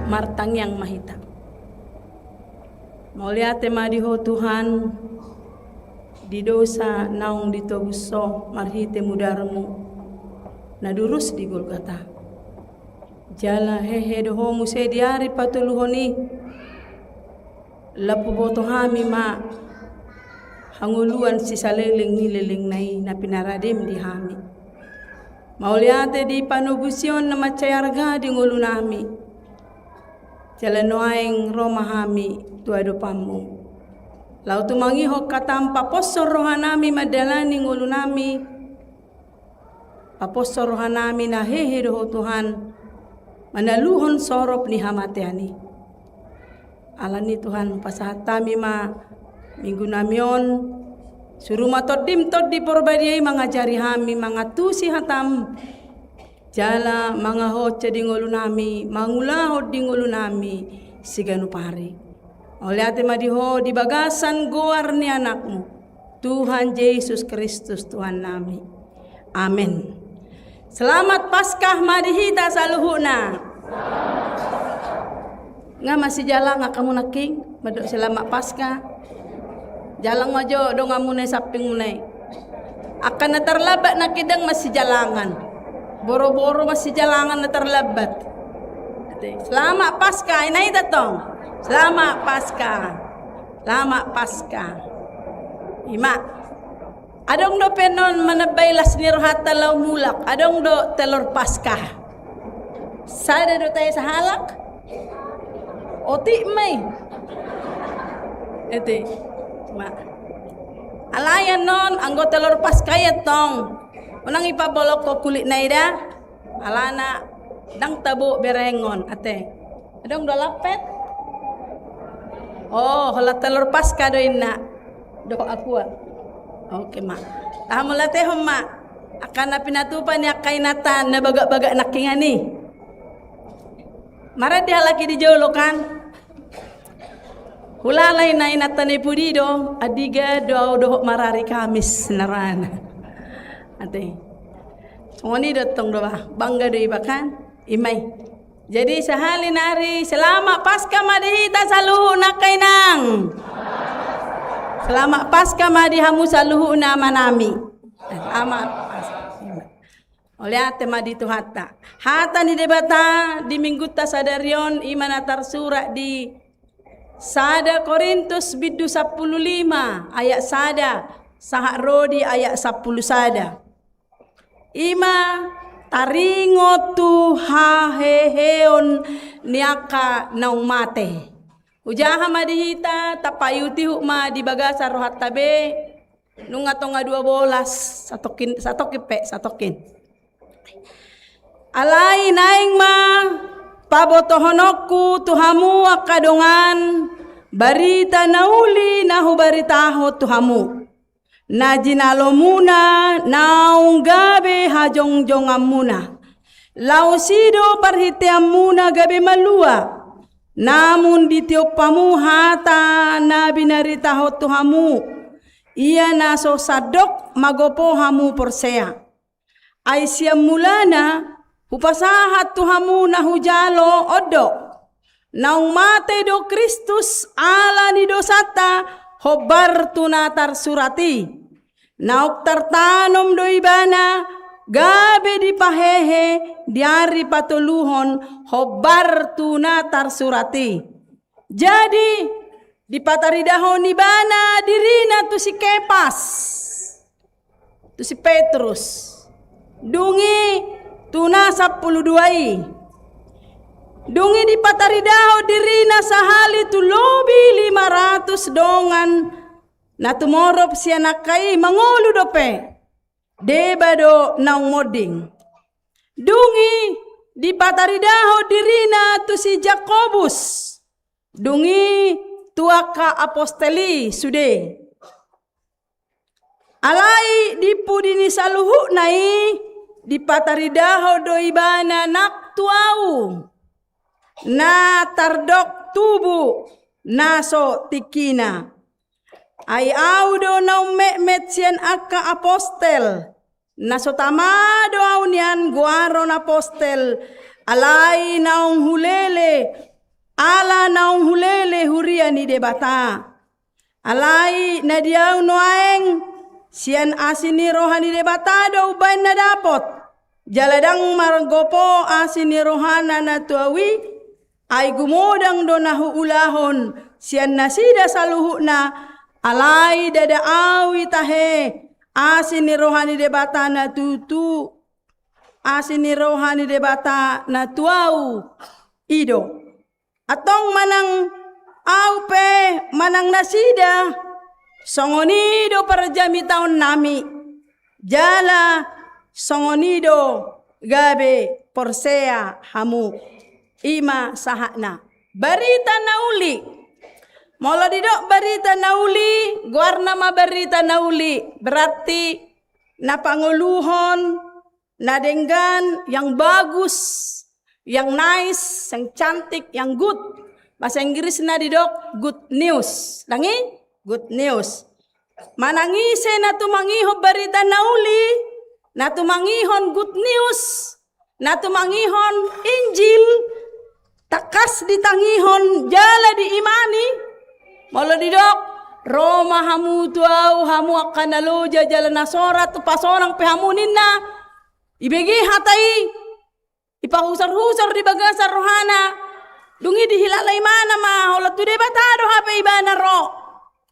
martangyang mahita. Mauliate madiho Tuhan, di dosa naung ditobuso marhite mudarmu, nadurus di Golgota. Jala hehe doho muse diari patuluhoni, lapu boto hami ma, hanguluan si saleleng nileleng nai na pinaradim di hami. Mauliate di panubusion na macayarga di ngulu nami. Jalanoaing roma hami tuado pamu. Lau tumangiho katampa posor rohanami madalani ngulu nami. Paposor rohanami na hehe doho Tuhan. Manaluhon sorop ni hamatiani. Alani Tuhan pasahatami ma minggu namion. Suruh matodim tod di porbadiai mangajari hami mangatusi hatam jala mangahoce di ngulu nami mangulaho di ngulu nami siganu pari. Oleh ate madiho di bagasan goar ni anakmu Tuhan Yesus Kristus Tuhan nami. Amin. Selamat Paskah madihita saluhuna. Nga masih jalan nga kamu naking madok selamat Paskah. Jalang majo dong amune saping munai. Akan na terlabat na kidang masih jalangan. Boro-boro masih jalangan na terlabat. Selamat Paskah inay tatong. Selamat Paskah. Selamat Paskah. Ima. Adong do penon manabailas ni rohata law mulak. Adong do telur Paskah. Sada do tayo sa halak. Oti may. Ete. Alayan non anggota telur Paskah tong. Unang ipabolok ko kulit na ida. Alana dang tabo berengon ate. Adong do lapet. Oh, hala telur Paskah do ina. Do aku. Oke ma. Tahamula teh ma. Akan na pinatupan ni kainatan na baga-baga nakingani. Mara dia lagi di jolo kan. Hulalay na inatane pudido adiga do marari Kamis narana. Ate. Ngoni datong do ba bangga do ibakan imay. Jadi sahali nari selamat Paskah madihita saluhuna kainang. Selamat Paskah madihamu saluhuna manami. Selamat Paskah. Oleh ate maditu hatta. Hatta ni debata di minggu ta sadarion imanatar surat di Sada Korintus bidu 15 ayat sada sahak rodi ayat 10 sada. Ima taringo tu haheheon niaka naung mate. Ujaha madihita tapayuti hukma di bagasa rohat tabe nunga tonga 12 satokin. Alai naing ma pabotohonokku tuhamu akadongan barita nauli nahu baritaho tuhamu najinalomuna naunggabe hajongjongamuna lausido parhiteamuna gabe malua namun ditiopamu hata na binaritaho tuhamu ia naso sadok magopo hamu porsea aisyam mulana hupasahat tuhamu na hujalo odo naung mate do Kristus ala ni dosata hobar tunatar surati nauk tartanom do ibana gabe di pahehe diari patuluhon hobar tunatar surati. Jadi di pataridahon ibana dirina tu si Kepas tu si Petrus dungi tuna 12 dungi di pataridaho dirina sahali tu lobi 500 dongan na tumorop siya nakai mangulu dope debado naung moding dungi di pataridaho dirina tu si Jakobus dungi tuaka aposteli sude alai di pudini saluhu nai di pataridaho do ibana nak tuau na tardok tubu naso tikina ay audo na umet siyan akka apostel naso tamado aunian guaron apostel alay naung hulele ala naung hulele huria ni debata. Alai na diau noaeng sian asini rohani debata do ubain na dapot. Jaladang margopo asini rohana na tuawi ay gumodang do nahu ulahon sian nasida saluhu na alai dada awi tahe asini rohani debata na tutu asini rohani debata na tuau ido atong manang aupe manang nasida songonido parjami taon nami jala songonido gabe porsea hamu ima sahakna barita nauli molo didok barita nauli guarna ma barita nauli berarti napanguluhon nadenggan yang bagus yang nice yang cantik yang good bahasa Inggris na didok good news langi good news manangise na tumangiho barita nauli na tumangihon good news, na tumangihon Injil, takas ditangihon jala di imani, molo didok Roma hamu tuau hamu akan naloja jala nasora tu pasonang pehamunin na, ibegi hatai, ipahusar-husar di bagasar rohana, dungi dihilalai mana ma, hola tu debatado hape ibana ro,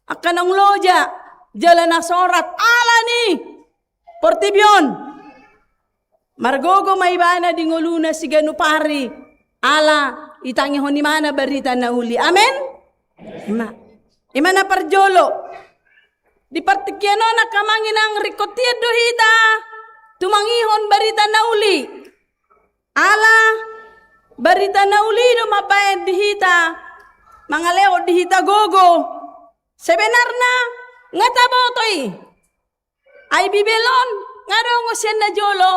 akan ang loja jala nasorat alani. Portibyon margogo maibana di ngoluna si ganupari ala itangi honi mana barita na uli amen ima na parjolo di partikiano na kamangin ang rikotia dohita tumangihon barita na uli ala barita na uli do mabayad dihita mga leo dihita gogo sebenarnya ngatabotoy ay bibelon ngarong siya na jolo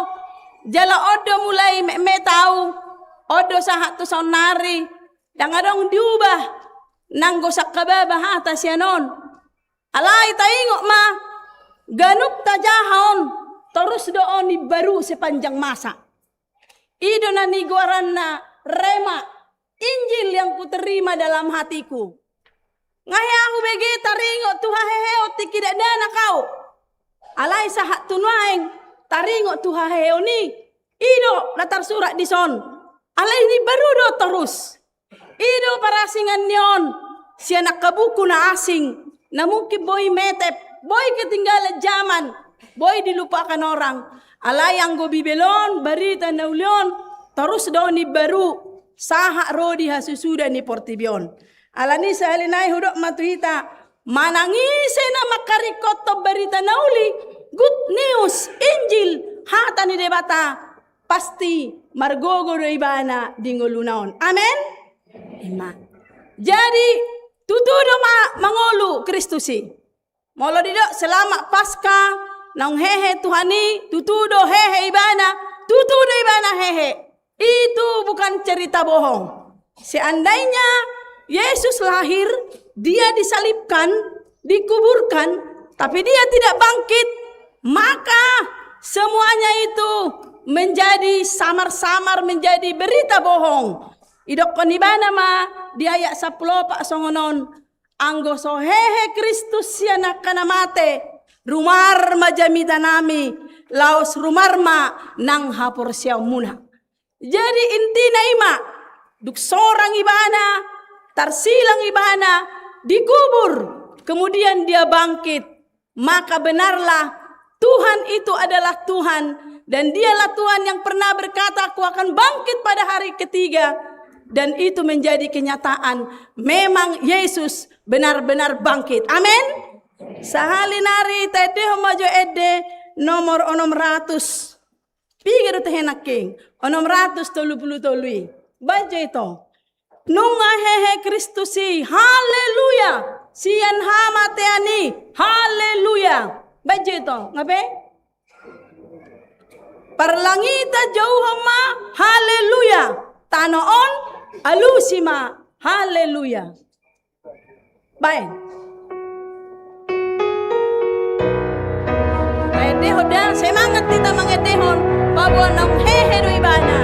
jala odo mulai metau odo sahat tu sonari dan ngarong diubah nanggo sakababa hata siya non alay taingok ma ganup tajahon terus doon baru sepanjang masa ido na niguaran na rema Injil yang kuterima dalam hatiku ngayahu begi taringok tuhaheheo tikidadana kau alay sahat tunuaeng taringo tuha heoni ido latar surat dison alay ni baru do terus ido parasingan nyon si anak kabuku na asing na mungkin boy metep boy ketinggalan zaman boy dilupakan orang alay ang go bibelon barita na ulion terus do ni baru saha rodi hasusuda ni portibyon alani sa halinay hudok matuhita manangise na makarikoto barita nauli good news Injil hata ni debata pasti margogo do ibana dingolunaon amen ima jadi tutudo mangolu Kristusi molo didok selama pasca nang hehe Tuhani tutudo hehe ibana tutudo ibana hehe itu bukan cerita bohong seandainya Yesus lahir, dia disalibkan, dikuburkan, tapi dia tidak bangkit, maka semuanya itu menjadi samar-samar, menjadi berita bohong. Idok konibana ma di ayat 10 pak songonon, anggo sohehe Kristus sianak kana mate, rumar majamita nami, laos rumar ma nang hapor siaw muna. Jadi intina ima, duk sorang ibana, tarsilang ibana dikubur kemudian dia bangkit maka benarlah Tuhan itu adalah Tuhan dan dialah Tuhan yang pernah berkata aku akan bangkit pada hari ketiga dan itu menjadi kenyataan memang Yesus benar-benar bangkit amin sahalinari tede homajo ede nomor 600 pigero tehenaking 633 baca itu nunga hehe Kristusi, haleluya. Sian hamateani, haleluya. Baca itu, ngapain? Parlangita jauh hama, haleluya. Tanoon, alusima, haleluya. Baik. Edeho dan semangat kita mengedehon, pabuan nang hehe do ibana.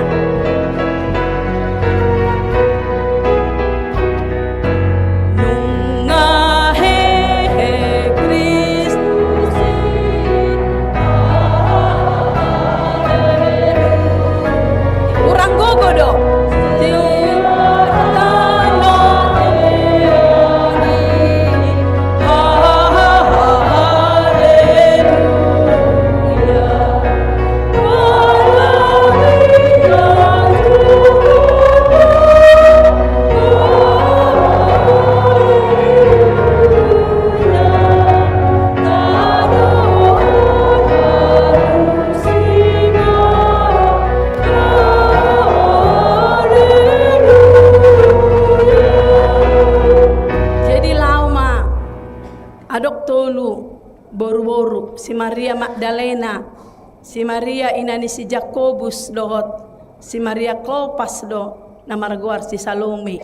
Magdalena, si Maria ina ni si Jakobus dohot, si Maria Klopas do na marguar si Salome.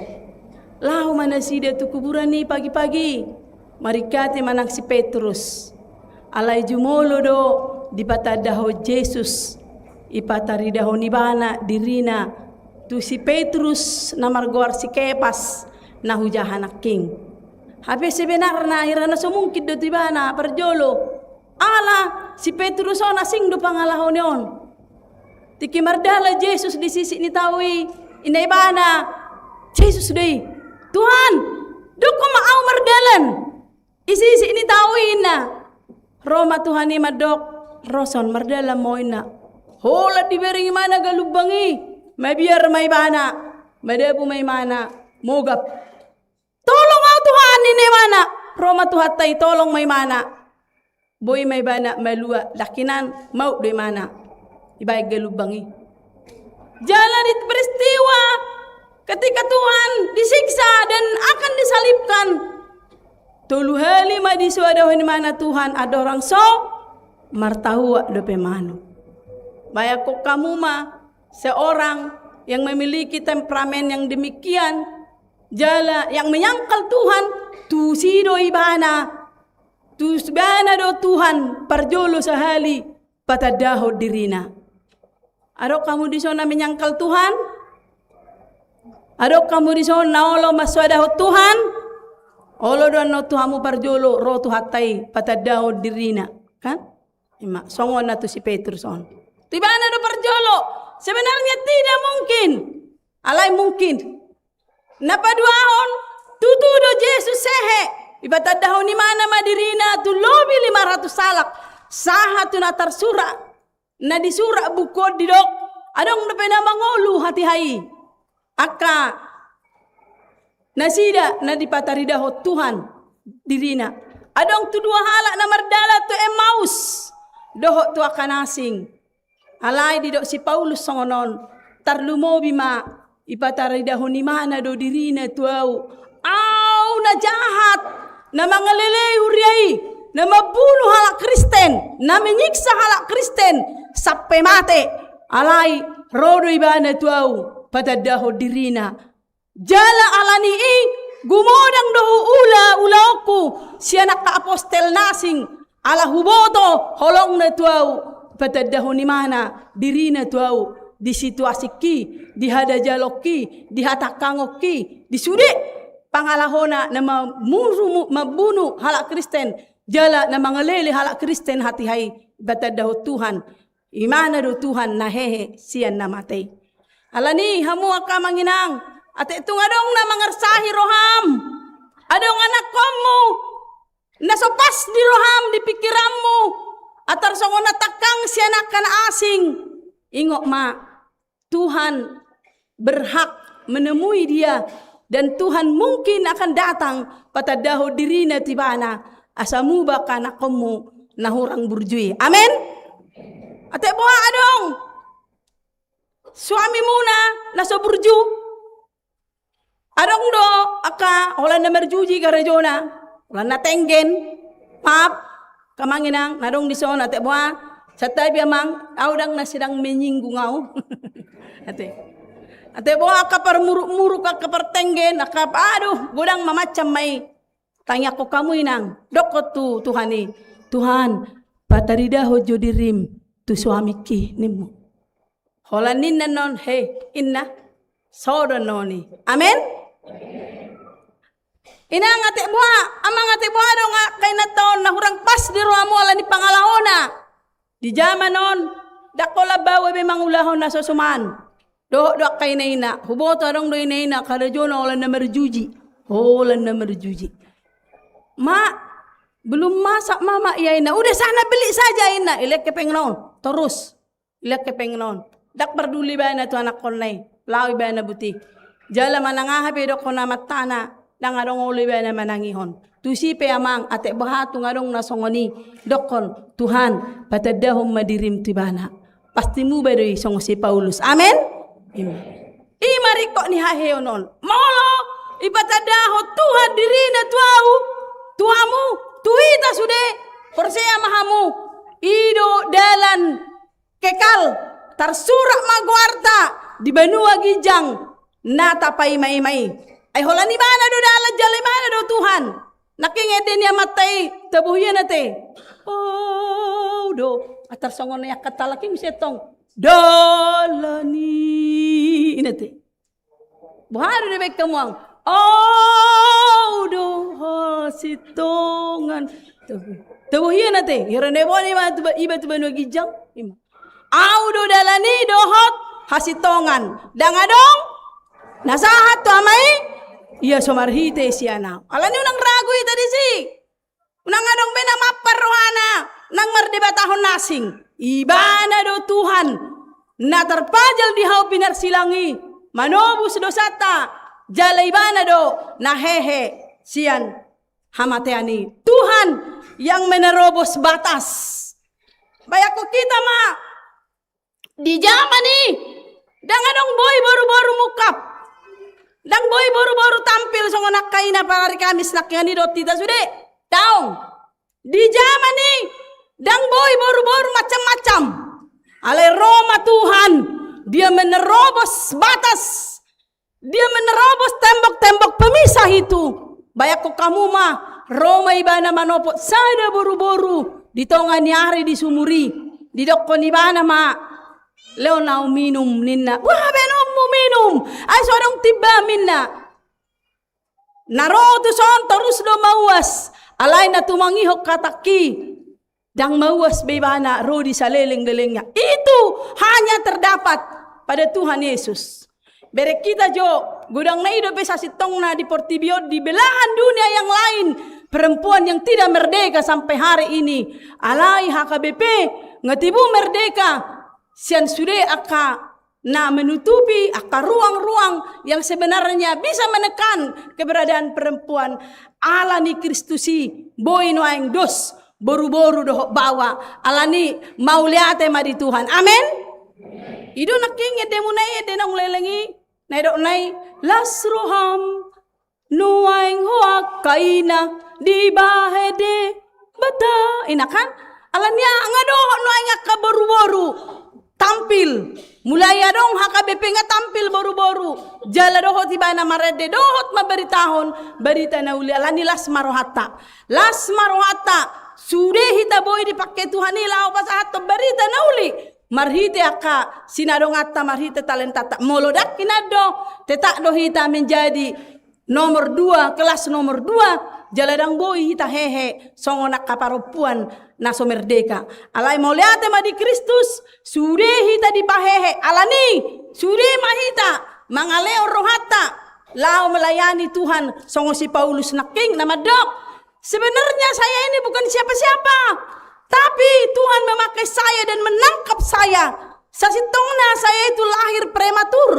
Lau mana sida tu kuburan ni pagi-pagi. Marikati manang si Petrus. Alai jumolo do di patadaho Jesus. Ipataridaho ni bana dirina. Tu si Petrus na marguar si Kepas na hujahan king. Habis sebenarnya irana sumungkit do tibana perjolo. Ala si Petrus on asing do pangalahon yon. Tiki mardala Jesus di sisi ni tawi inay bana. Jesus day. Tuhan, doko maaw mardalan. Isi ni tawi na. Roma Tuhan ni madok roson mardala mo ina. Hola dibering mana galubangi. May biar may bana. Madabu may mana. Mogap. Tolong ang Tuhan ni mana. Roma Tuhan tay tolong may mana. Boy may bana malua. Lakinan mau doy mana. Ibaig galubangi. Jalan itu peristiwa ketika Tuhan disiksa dan akan disalibkan. Tulu hali ma disuadahin mana Tuhan ada orang so martahuwa dope mano. Bayak kok kamu mah seorang yang memiliki temperamen yang demikian, jala yang menyangkal Tuhan, tu sido ibana, tu bana do Tuhan parjolo sahali patadaho dirina. Ado kamu di sana menyangkal Tuhan? Ado kamu di sana olo maswadaho Tuhan? Olo do no Tuhamu parjolo ro tu hatai patadaho dirina, kan? Ima songon na tu si Petrus on. Tibana do parjolo. Sebenarnya tidak mungkin. Alai mungkin. Napaduahon tutu do Jesus sehe. Ibatadaho ni mana madirina tu lobi 500 salak. Saha tu na tarsura. Na disura buko didok. Adong na penamangolu hati hai. Aka nasida na dipataridaho Tuhan dirina. Adong tu dua halak na mardala tu Emmaus. Doho tu akan asing. Alay didok si Paulus songonon. Tarlumo bima ipataridaho ni mana do dirina tuau. Aw na jahat. Na mangalelay huriay. Na mabunuh halak Kristen. Na menyiksa halak Kristen. Sampai mate. Alay rodo ibana tuau. Patadaho dirina. Jala alani gumodang dohu ula-ulaku. Siya naka-apostel nasing. Ala huboto holong na tuau. Patadaho ni mana dirina tuau. Di situasi ki. Di hadajaloki. Di hatakangoki. Di sude. Pangalahona na mabunuh halak Kristen. Jala na mangalele halak Kristen hati hai. Patadaho Tuhan. Imana do Tuhan nahehe siyan namatay. Alani hamu ka manginang. Ate itong adong na mangarsahi roham. Adong anak komu. Nasopas di roham di pikiranmu. Atar songo natakang siya nakan asing. Ingok ma. Tuhan berhak menemui dia. Dan Tuhan mungkin akan datang. Patadaho dirina tibana. Asamu baka anak komu nahurang burjui. Amin. Ate buha adong. Suami muna nasa burju. Adong do aka wala na merjuji karejona. Wala na tenggen. Pap kamanginang nadong di sona ate buha. Satay biamang awdang na sidang menyinggung au. Ate buha ka parmuruk-muruk ka pertenggen aka aduh godang mamacam mai. Tanya ko kamu inang. Dokot tu Tuhani. Tuhan pataridaho jodirim tu suami ki nimu. Hola ninna non he inna soda noni. Amen. Inang ate buha, amang ate buha dong kay naton na hurang pas di ruamo ala ni pangalahona. Di zaman non dakola bawe be mangulahon na sosuman. Do kay naina. Huboto dong do naina kada jono ala na merjuji. Hola na merjuji. Ma belum masak mama iya ina. Udah sana beli saja ina. Ilek kepengnon. Terus ilek kepengnon. Dak berduli ba na to anak konay. Lawi ba na buti. Jala manangahapi do ko na matana. Nang arong uli ba na manangihon. Tusipe amang ate bahatung arong nasongoni. Dokon Tuhan patadahom madirim tibana. Pasti mu ba doy song si Paulus. Amen. Amen. Imariko ni haheonon. Molo ipatadaho Tuhan dirina tuau. Tuamu tuita sude. Forsea mahamu. ido dalan kekal tarsurak magwarta di benua gijang nata paimai-mai. Ay holani mana do dalan jalay mana do Tuhan. Nakingete niya matay tabuhyan nate. Oh do atar songon ya katalaking setong dalani inate. Buharo de bek kamuang. Oh do hasitongan. Tabuhyan nate. Hirane boni ma iba tu benua gijang. Au do dalani dohot hasitongan. Dangadong nasahat to amai iya somarhite siana. Alani unang ragu tadi si. Unang adong bena mapar rohana nang mardebatahon nasing. Ibana do Tuhan na terpajal di hau pinar silangi. Manobus dosata jala ibana do na hehe sian hamateani. Tuhan yang menerobos batas. Bayako kita ma di zaman ni dangadong boy baru-baru mukap. Dang boy baru-baru tampil sa anak kaina para hari Kamis nakyani do tita sude. Daong. Di zaman ni dang boy baru-baru macam-macam. Ale Roma Tuhan, dia menerobos batas. Dia menerobos tembok-tembok pemisah itu. Bayako kamu mah Roma ibana manopot sada boru-boru di tongan hari di sumuri. Di dokon ibana ma leo na minum ninna. Wah benom mo minum. Ay sorong tiba minna. Naroto son terus do mawas. Alay na tumangihok kataki. Dang mawas bebana rodi sa leleng-lelengnya. Itu hanya terdapat pada Tuhan Yesus. Bere kita jo gudang na ido pesa sitong na di Portibio di belahan dunia yang lain. Perempuan yang tidak merdeka sampai hari ini. Alay HKBP ngetibu merdeka. Sian sude aka na menutupi aka ruang-ruang yang sebenarnya bisa menekan keberadaan perempuan. Alani Kristusi boy no aing dos boru-boru doh bawa alani mauliate madi Tuhan. Amin. Ido naking ede munay ede nang lelengi nay do nay lasruham nuaing hoak kaina di bahede bata inakan alania ngado nuaing aka boru-boru tampil mulai adong HKBP nga tampil boru-boru jala dohot ibana marede dohot maberitahon berita na uli alani las marohata sude hita boy dipakai Tuhan ilaw pasahat to berita na uli marhite aka sinadong atta marhite talentata molodak kinado tetak do hita menjadi nomor 2 kelas nomor 2 jaladang boy hita hehe songonak kaparopuan naso merdeka. Alay mauliate ma di Kristus sude hita di pahehe alani sude mahita mangaleo rohata lao melayani Tuhan songo si Paulus naking nama dok. Sebenarnya saya ini bukan siapa-siapa, tapi Tuhan memakai saya dan menangkap saya. Sasitongna saya itu lahir prematur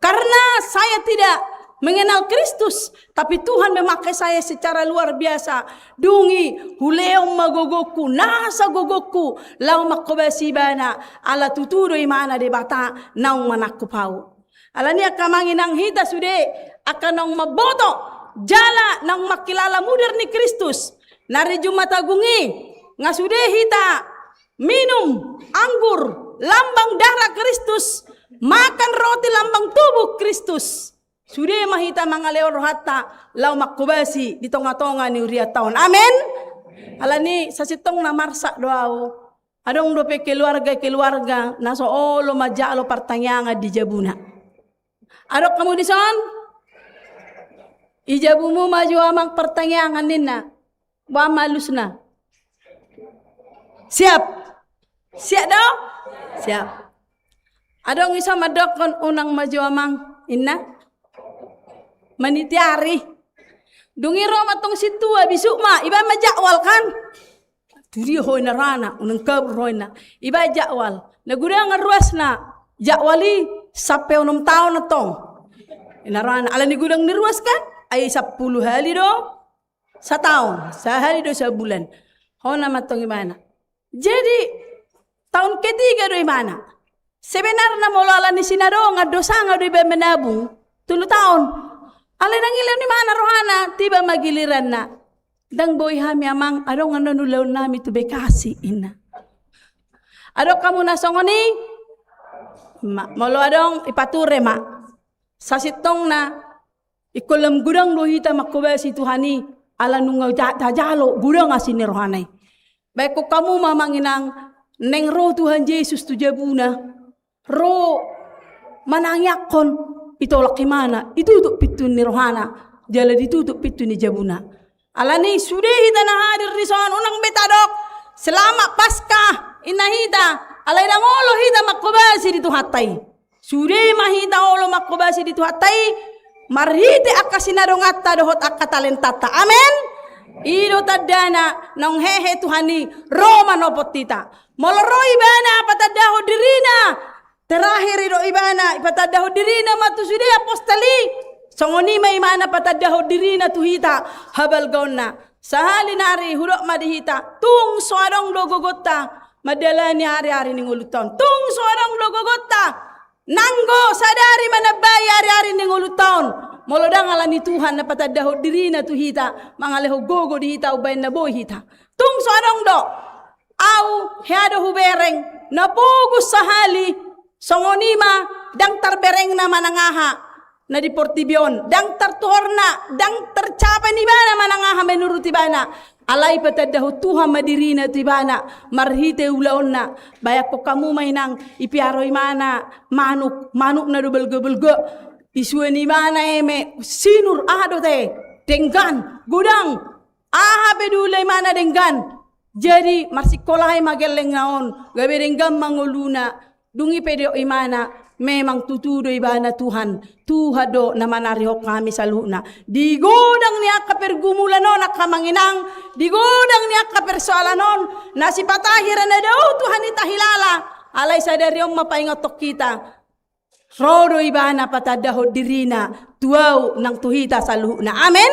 karena saya tidak mengenal Kristus, tapi Tuhan memakai saya secara luar biasa. Dungi huleong magogoku, nasa gogoku, lau makobasibana, ala tuturo imana de bata naung manakupau. Alani akamangin ang hita sude, akan nang maboto, jala nang makilala muder ni Kristus. Nari jumatagungi, nga sude hita, minum anggur, lambang darah Kristus, makan roti lambang tubuh Kristus. Sudah mahita mangaleo rohata lau makubasi di tonga-tonga ni uria tahun. Amin. Alani sasitong na marsa doao. Adong dope keluarga naso olo majalo partanyanga di jabuna. Adok kamu di son? Ijabumu maju amang pertanyangan nina. Wa malusna. Siap. Siap do? Siap. Adong isa madokon unang maju amang inna. Manitiari dungiro matong situa bisuk ma iba majakwal kan turi hoy na rana unang kabur hoy na iba jakwal naguda nga ruas na jakwali sampai 6 tahun na tong inarana ala ni gudang niruas kan ay 10 hali do sa taon sa hali do sa bulan ho na matong imana jadi tahun ketiga do imana sebenarnya molala ni sinado nga dosa nga do iba menabung 3 tahun. Alay nang ilaw ni mana rohana, tiba magiliran na. Dang boy hami amang, arong ano nulaw nami to bekasi ina. Adok kamu nasongoni, molo adong ipature ma. Sasitong na ikolam gudang lohita makobasi Tuhani ala nungaw tajalo gudang asin ni rohanay. Baik ko kamu mamanginang neng roh Tuhan Yesus tu jabuna. Roh manangyakon itolak imana itutup pitu ni rohana jala ditutup pitu ni jabuna. Alani sudah hita na hadir di soan unang betadok selama Paskah inahita alay dangolo hita makobasi di tuhatay. Sudah mahita olo makobasi di tuhatay marhite akasinadong atta dohot akatalentata. Amen. Ido tadana nong hehe Tuhani Roma nopot tita. Moloro ibana patadaho dirina. Terakhir ido ibana patadaho dirina matu sudah apostali. Songoni may mana patadaho dirina tuhita habal gauna. Sahali nari hurok madihita tung suarong logogota madalani hari-hari ninguluton. Tung suarong logogota nanggo sadari manabay hari-hari ninguluton. Molodang alani Tuhan na patadaho dirina tuhita mangaleho gogo dihita ubay na boy hita. Tung suarong do au heado hubereng napugus sahali songonima dang tarbereng na manangaha na di Portibion, dang tertorna, dang tercapai ni bana manangaha menurut ibana. Alay patadaho Tuhan madirina tu ibana, marhite ulaonna, bayak ko kamu mainang ipiaro imana, manuk na dobel-dobel isuan imana eme, sinur ahado te, denggan, gudang, aha bedula imana denggan. Jadi marsikolay mageleng naon, gabe denggan manguluna, dungi pedeo imana, memang tutudo ibana Tuhan tuhado na manarihok kami sa luna di godang niya kapergumulanon nakamanginang di godang niya kapersoalanon na si patahiran na daw Tuhan itahilala alay sa daryong mapaingatok kita rodo ibana patadaho dirina tuaw ng tuhita sa luna. Amen.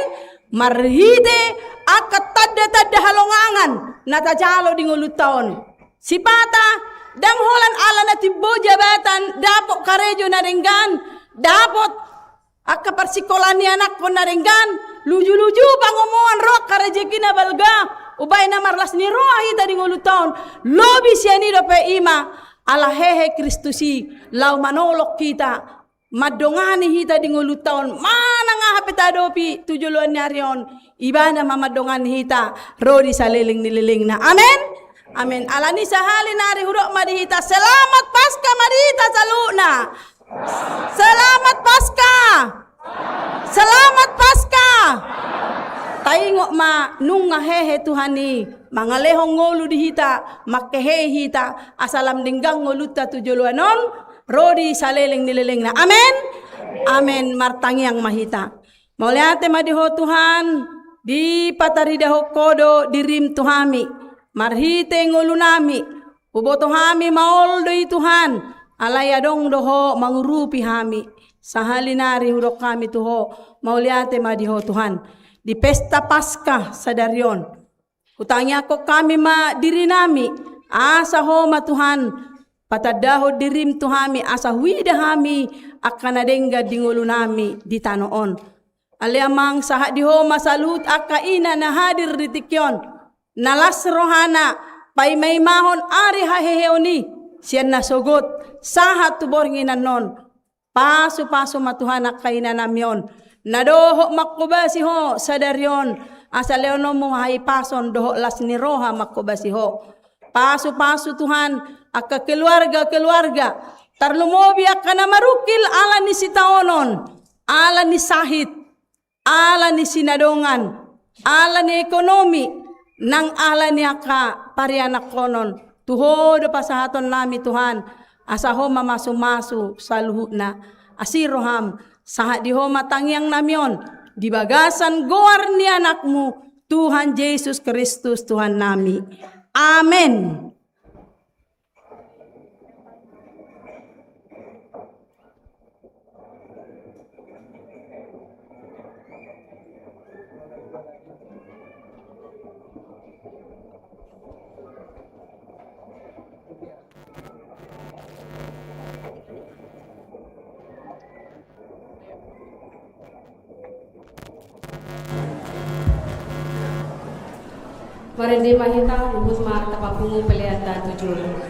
Marhide akat tadda halongangan natajalo di nguluton si pata dang holan ala na tibbo jabatan dapot karejo na denggan dapot akaparsikolan ni anak ko na denggan luju-luju pangomongan roh karejeki na balga ubay na marlas ni roh ahita di nguluton lobi siya ni dope ima ala hehe Kristusi lau manolok kita madongani hita di nguluton mana nga hapetadopi tujuluan nyarion ibana mamadongani hita rodi sa liling na. Amen. Amen. Alani sahali nari hurok madihita. Selamat Paskah madihita saluna. Selamat Paskah. Selamat Paskah. Taingok ma nunga hehe Tuhani. Mangalehong ngolu dihita. Makehe hita. Asalam dinggang ngoluta tujuluanon. Rodi saleleng nileleng na. Amen. Amen. Martangiang mahita. Mauliate madiho Tuhan. Di pataridaho kodo dirim Tuhami. Marhite ngulunami, uboto hami maoldoy Tuhan, alayadong doho mangurupi hami, sahalinari hurok kami tuho, mauliate madiho Tuhan, di pesta Paskah sa daryon, utangnya ko kami ma diri nami, asa ho ma Tuhan, patadaho dirim tuhami, asa huida hami, akanadengga di ngulunami di tanoon, aliamang sahat diho masalut akaina na hadir di tikyon, nalas rohana pay may mahon ari haheheoni siyan nasugot sahat tubornginan non paso matuhanak kaina namyon nadoho makubasi ho sa daryon asa leono mo hay pason doho las ni roha makubasi ho paso Tuhan akka keluarga tarlumobi akka na marukil ala ni sitaonon ala ni sahit ala ni sinadongan ala ni ekonomi nang ala niya ka parianak konon tuhodo pasahaton nami Tuhan asaho mamasumasu sa luhut na asiroham sahat diho matangyang namyon di bagasan goar ni anakmu Tuhan Yesus Kristus Tuhan nami. Amen. Marindi mahita ubus mar tapapungu pelihatan tujuh.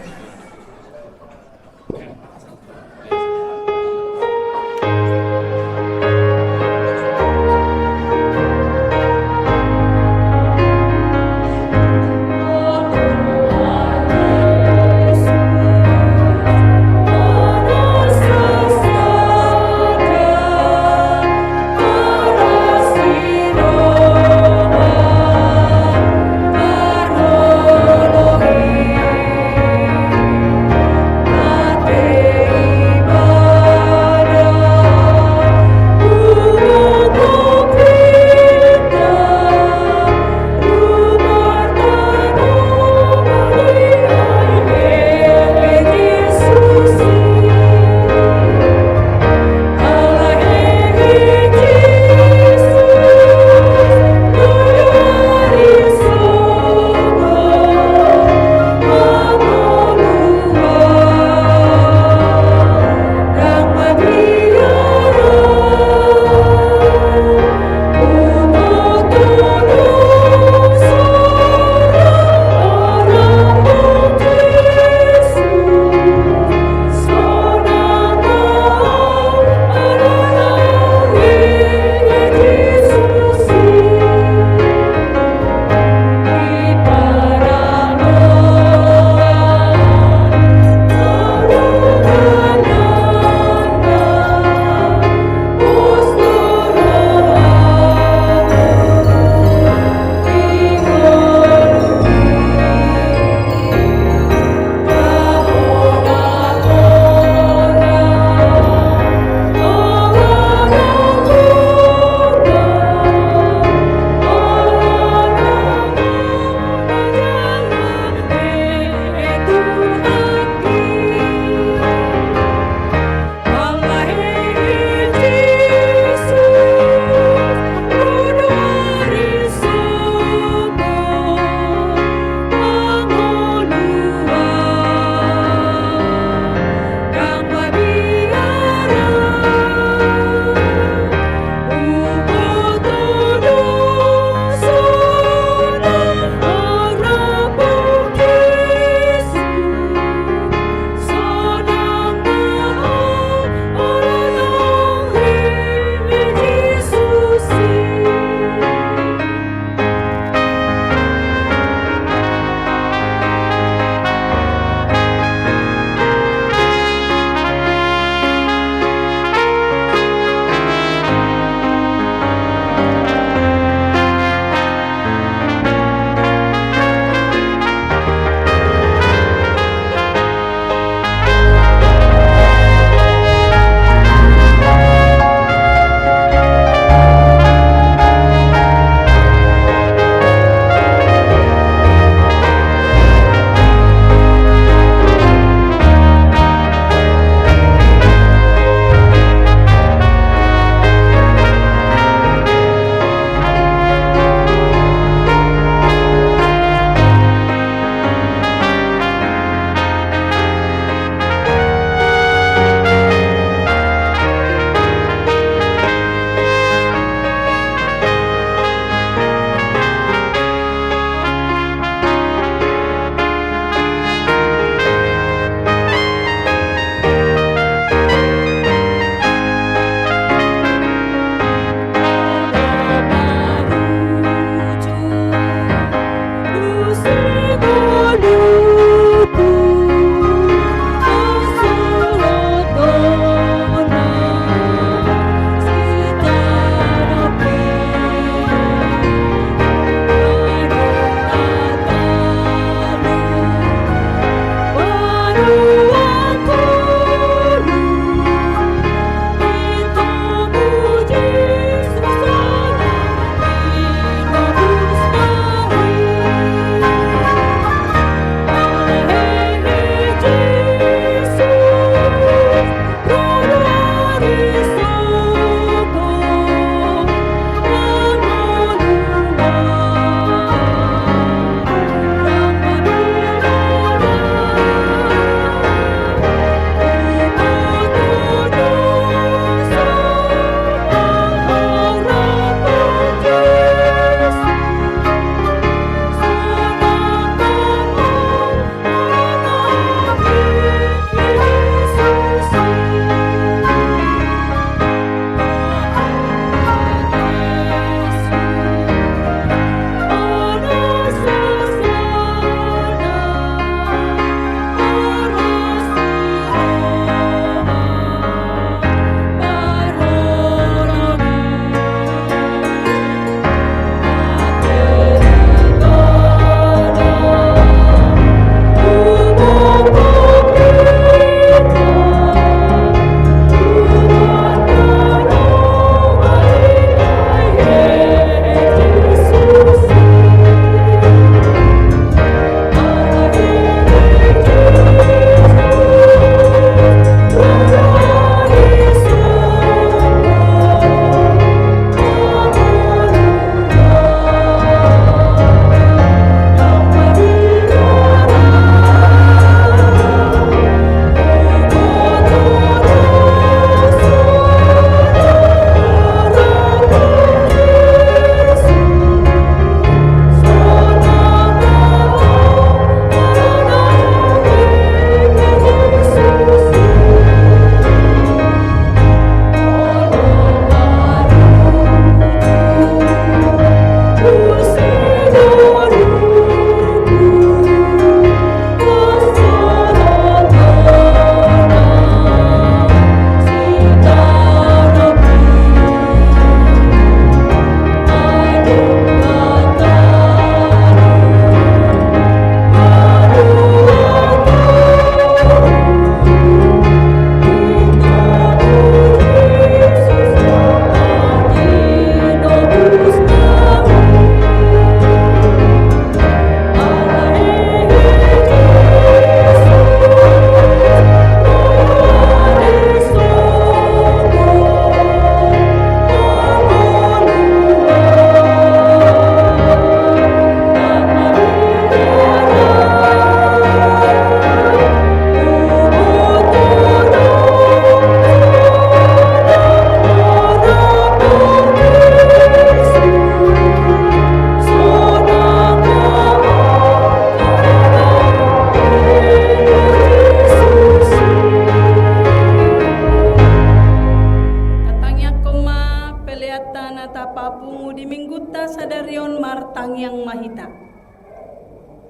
bata papungu di mingguta sadarion martang yang mahita.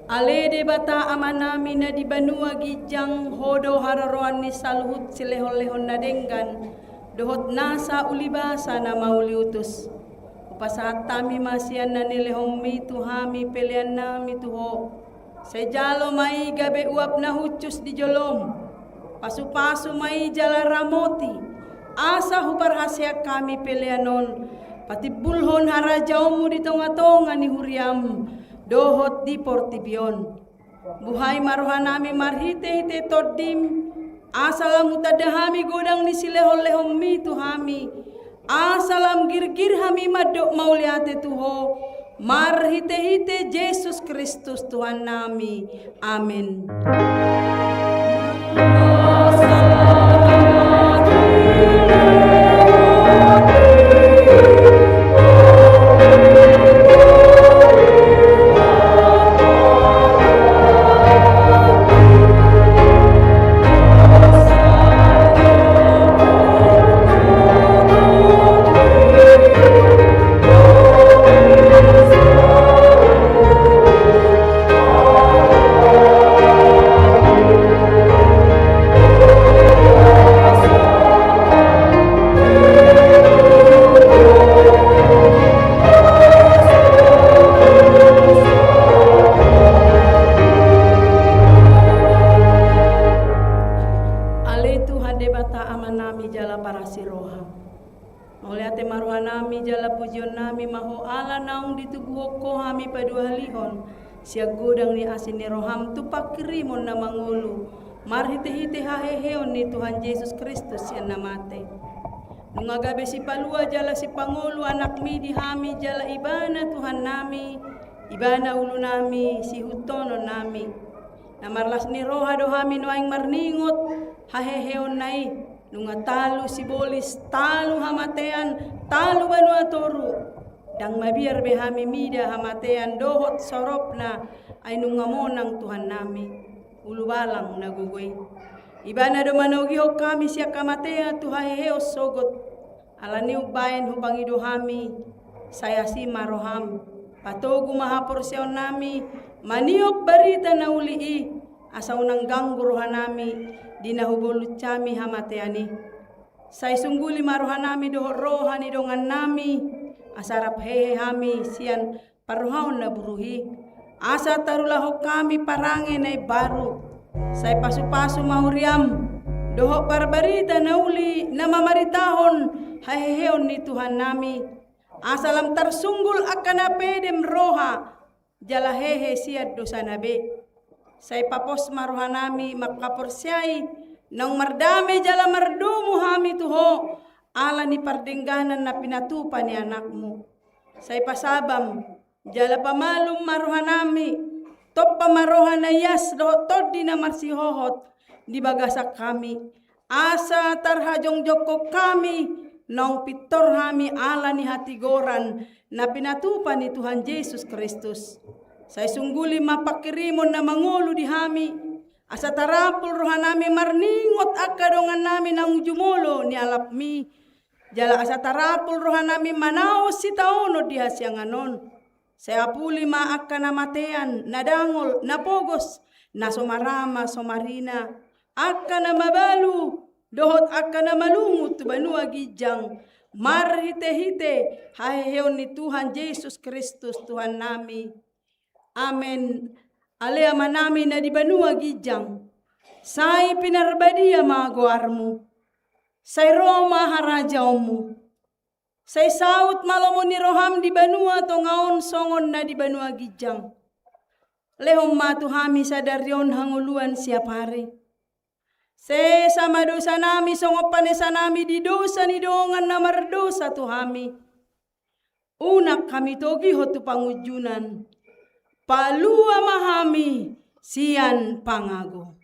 Ale de bata amanami na di banua gijang hodo hararoan ni saluhut silehon-lehon na denggan dohot nasa ulibasa na mauliutus. Upasahat tami masian na nilehong mi tuhami pelian nami tuho. Sejalo mai gabe uap na hucus di jolom. Pasu-pasu mai jala ramoti. Asa hubar hasya kami pelianon. Pati bulhon harajaumu di tonga-tonga ni huriam. Dohot di portibion. Buhay maruhanami marhite-hite todim. Asalam utadahami godang ni silehon-lehom mi tuhami. Asalam girgir hami madok mauliate tuho. Marhite-hite Yesus Kristus Tuhan nami. Amin. Mauliate maruhanami jala pujion nami maho ala naung ditubuh ko hami padua halihon siag godang ni asin ni roham tu pakirimon na mangulu marhite-hite haheheon ni Tuhan Yesus Kristus yang namate. Nungagabe si palua jala si pangulu anak mi di hami jala ibana Tuhan nami ibana ulu nami si hutono nami namarlas ni roha dohami noaing marningot haheheon nai nunga talu si bolis, talu hamatean, talu banua toru. Dang mabiar behami mida hamatean dohot soropna ay nunga monang Tuhan nami. Ulu balang nagugoy. Ibana do manogihok kami siya kamatea tuhaheheo sogot. Alaniug bayan hubang idohami, saya si maroham. Patogu mahapor siyaw nami, maniok barita na ulii. Asa unang gangguruhan nami, dinahubulut kami hamateani. Say sungguli maruhan nami dohor rohani dongan nami. Asarap hehe hami siyan paruhaon na buruhi. Asa tarulahok kami parange na baru. Say pasu-pasu mahuriam. Doho parbarita na uli na mamaritahon haheheon ni Tuhan nami. Asalam tarsunggul akan apedem roha. Jala hehe siya dosa nabe. Say papos maruhanami makaporsyay nang mardami jala mardumu hami tuho ala ni pardengganan na pinatupa ni anakmu. Say pasabam jala pamalum maruhanami top pamarohan na yas do todi na marsihohot di bagasak kami asa tarhajong joko kami nang pitor hami ala ni hatigoran na pinatupa ni Tuhan Yesus Kristus. Say sungguli mapakirimon na mangulo di hami. Asa tarapul rohanami marningot akadongan nami nang jumulo ni alapmi. Jala asa tarapul rohanami manaos si taono di hasyanganon. Saya puli maaka na matean, nadangol, napogos, na somarama, somarina. Aka na mabalu, dohot aka na malungut banua gijang. Marhite-hite, haheheon ni Tuhan Yesus Kristus Tuhan nami. Amen. Alea manami na di banua gijang. Say pinarbadia magoarmu. Say Roma harajaumu. Say saut malamu ni roham di banua tongaon songon na di banua gijang. Lehom matuhami sadarion hanguluan siap hari. Say sama dosa nami songopanesa nami di dosa ni dongan na mardosa tuhami. Unak kami togi hotu pangujunan. Palua mahami sian pangago.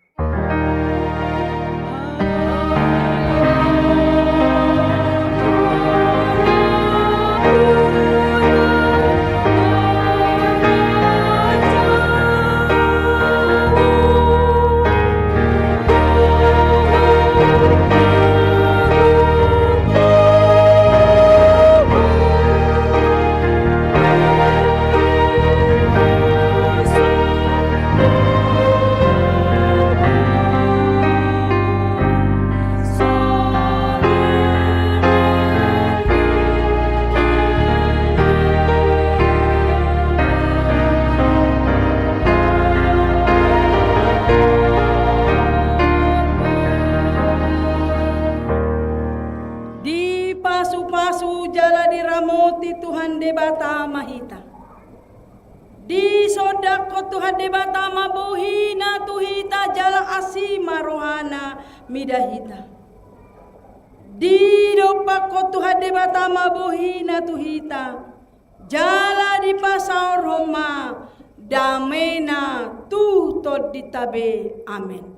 moti Tuhan debata mahita. Di sodako Tuhan debata mabohina tuhita jala asima rohana midahita. Di dopako Tuhan debata mabohina tuhita jala di pasar Roma damena tu tod ditabe. Amin.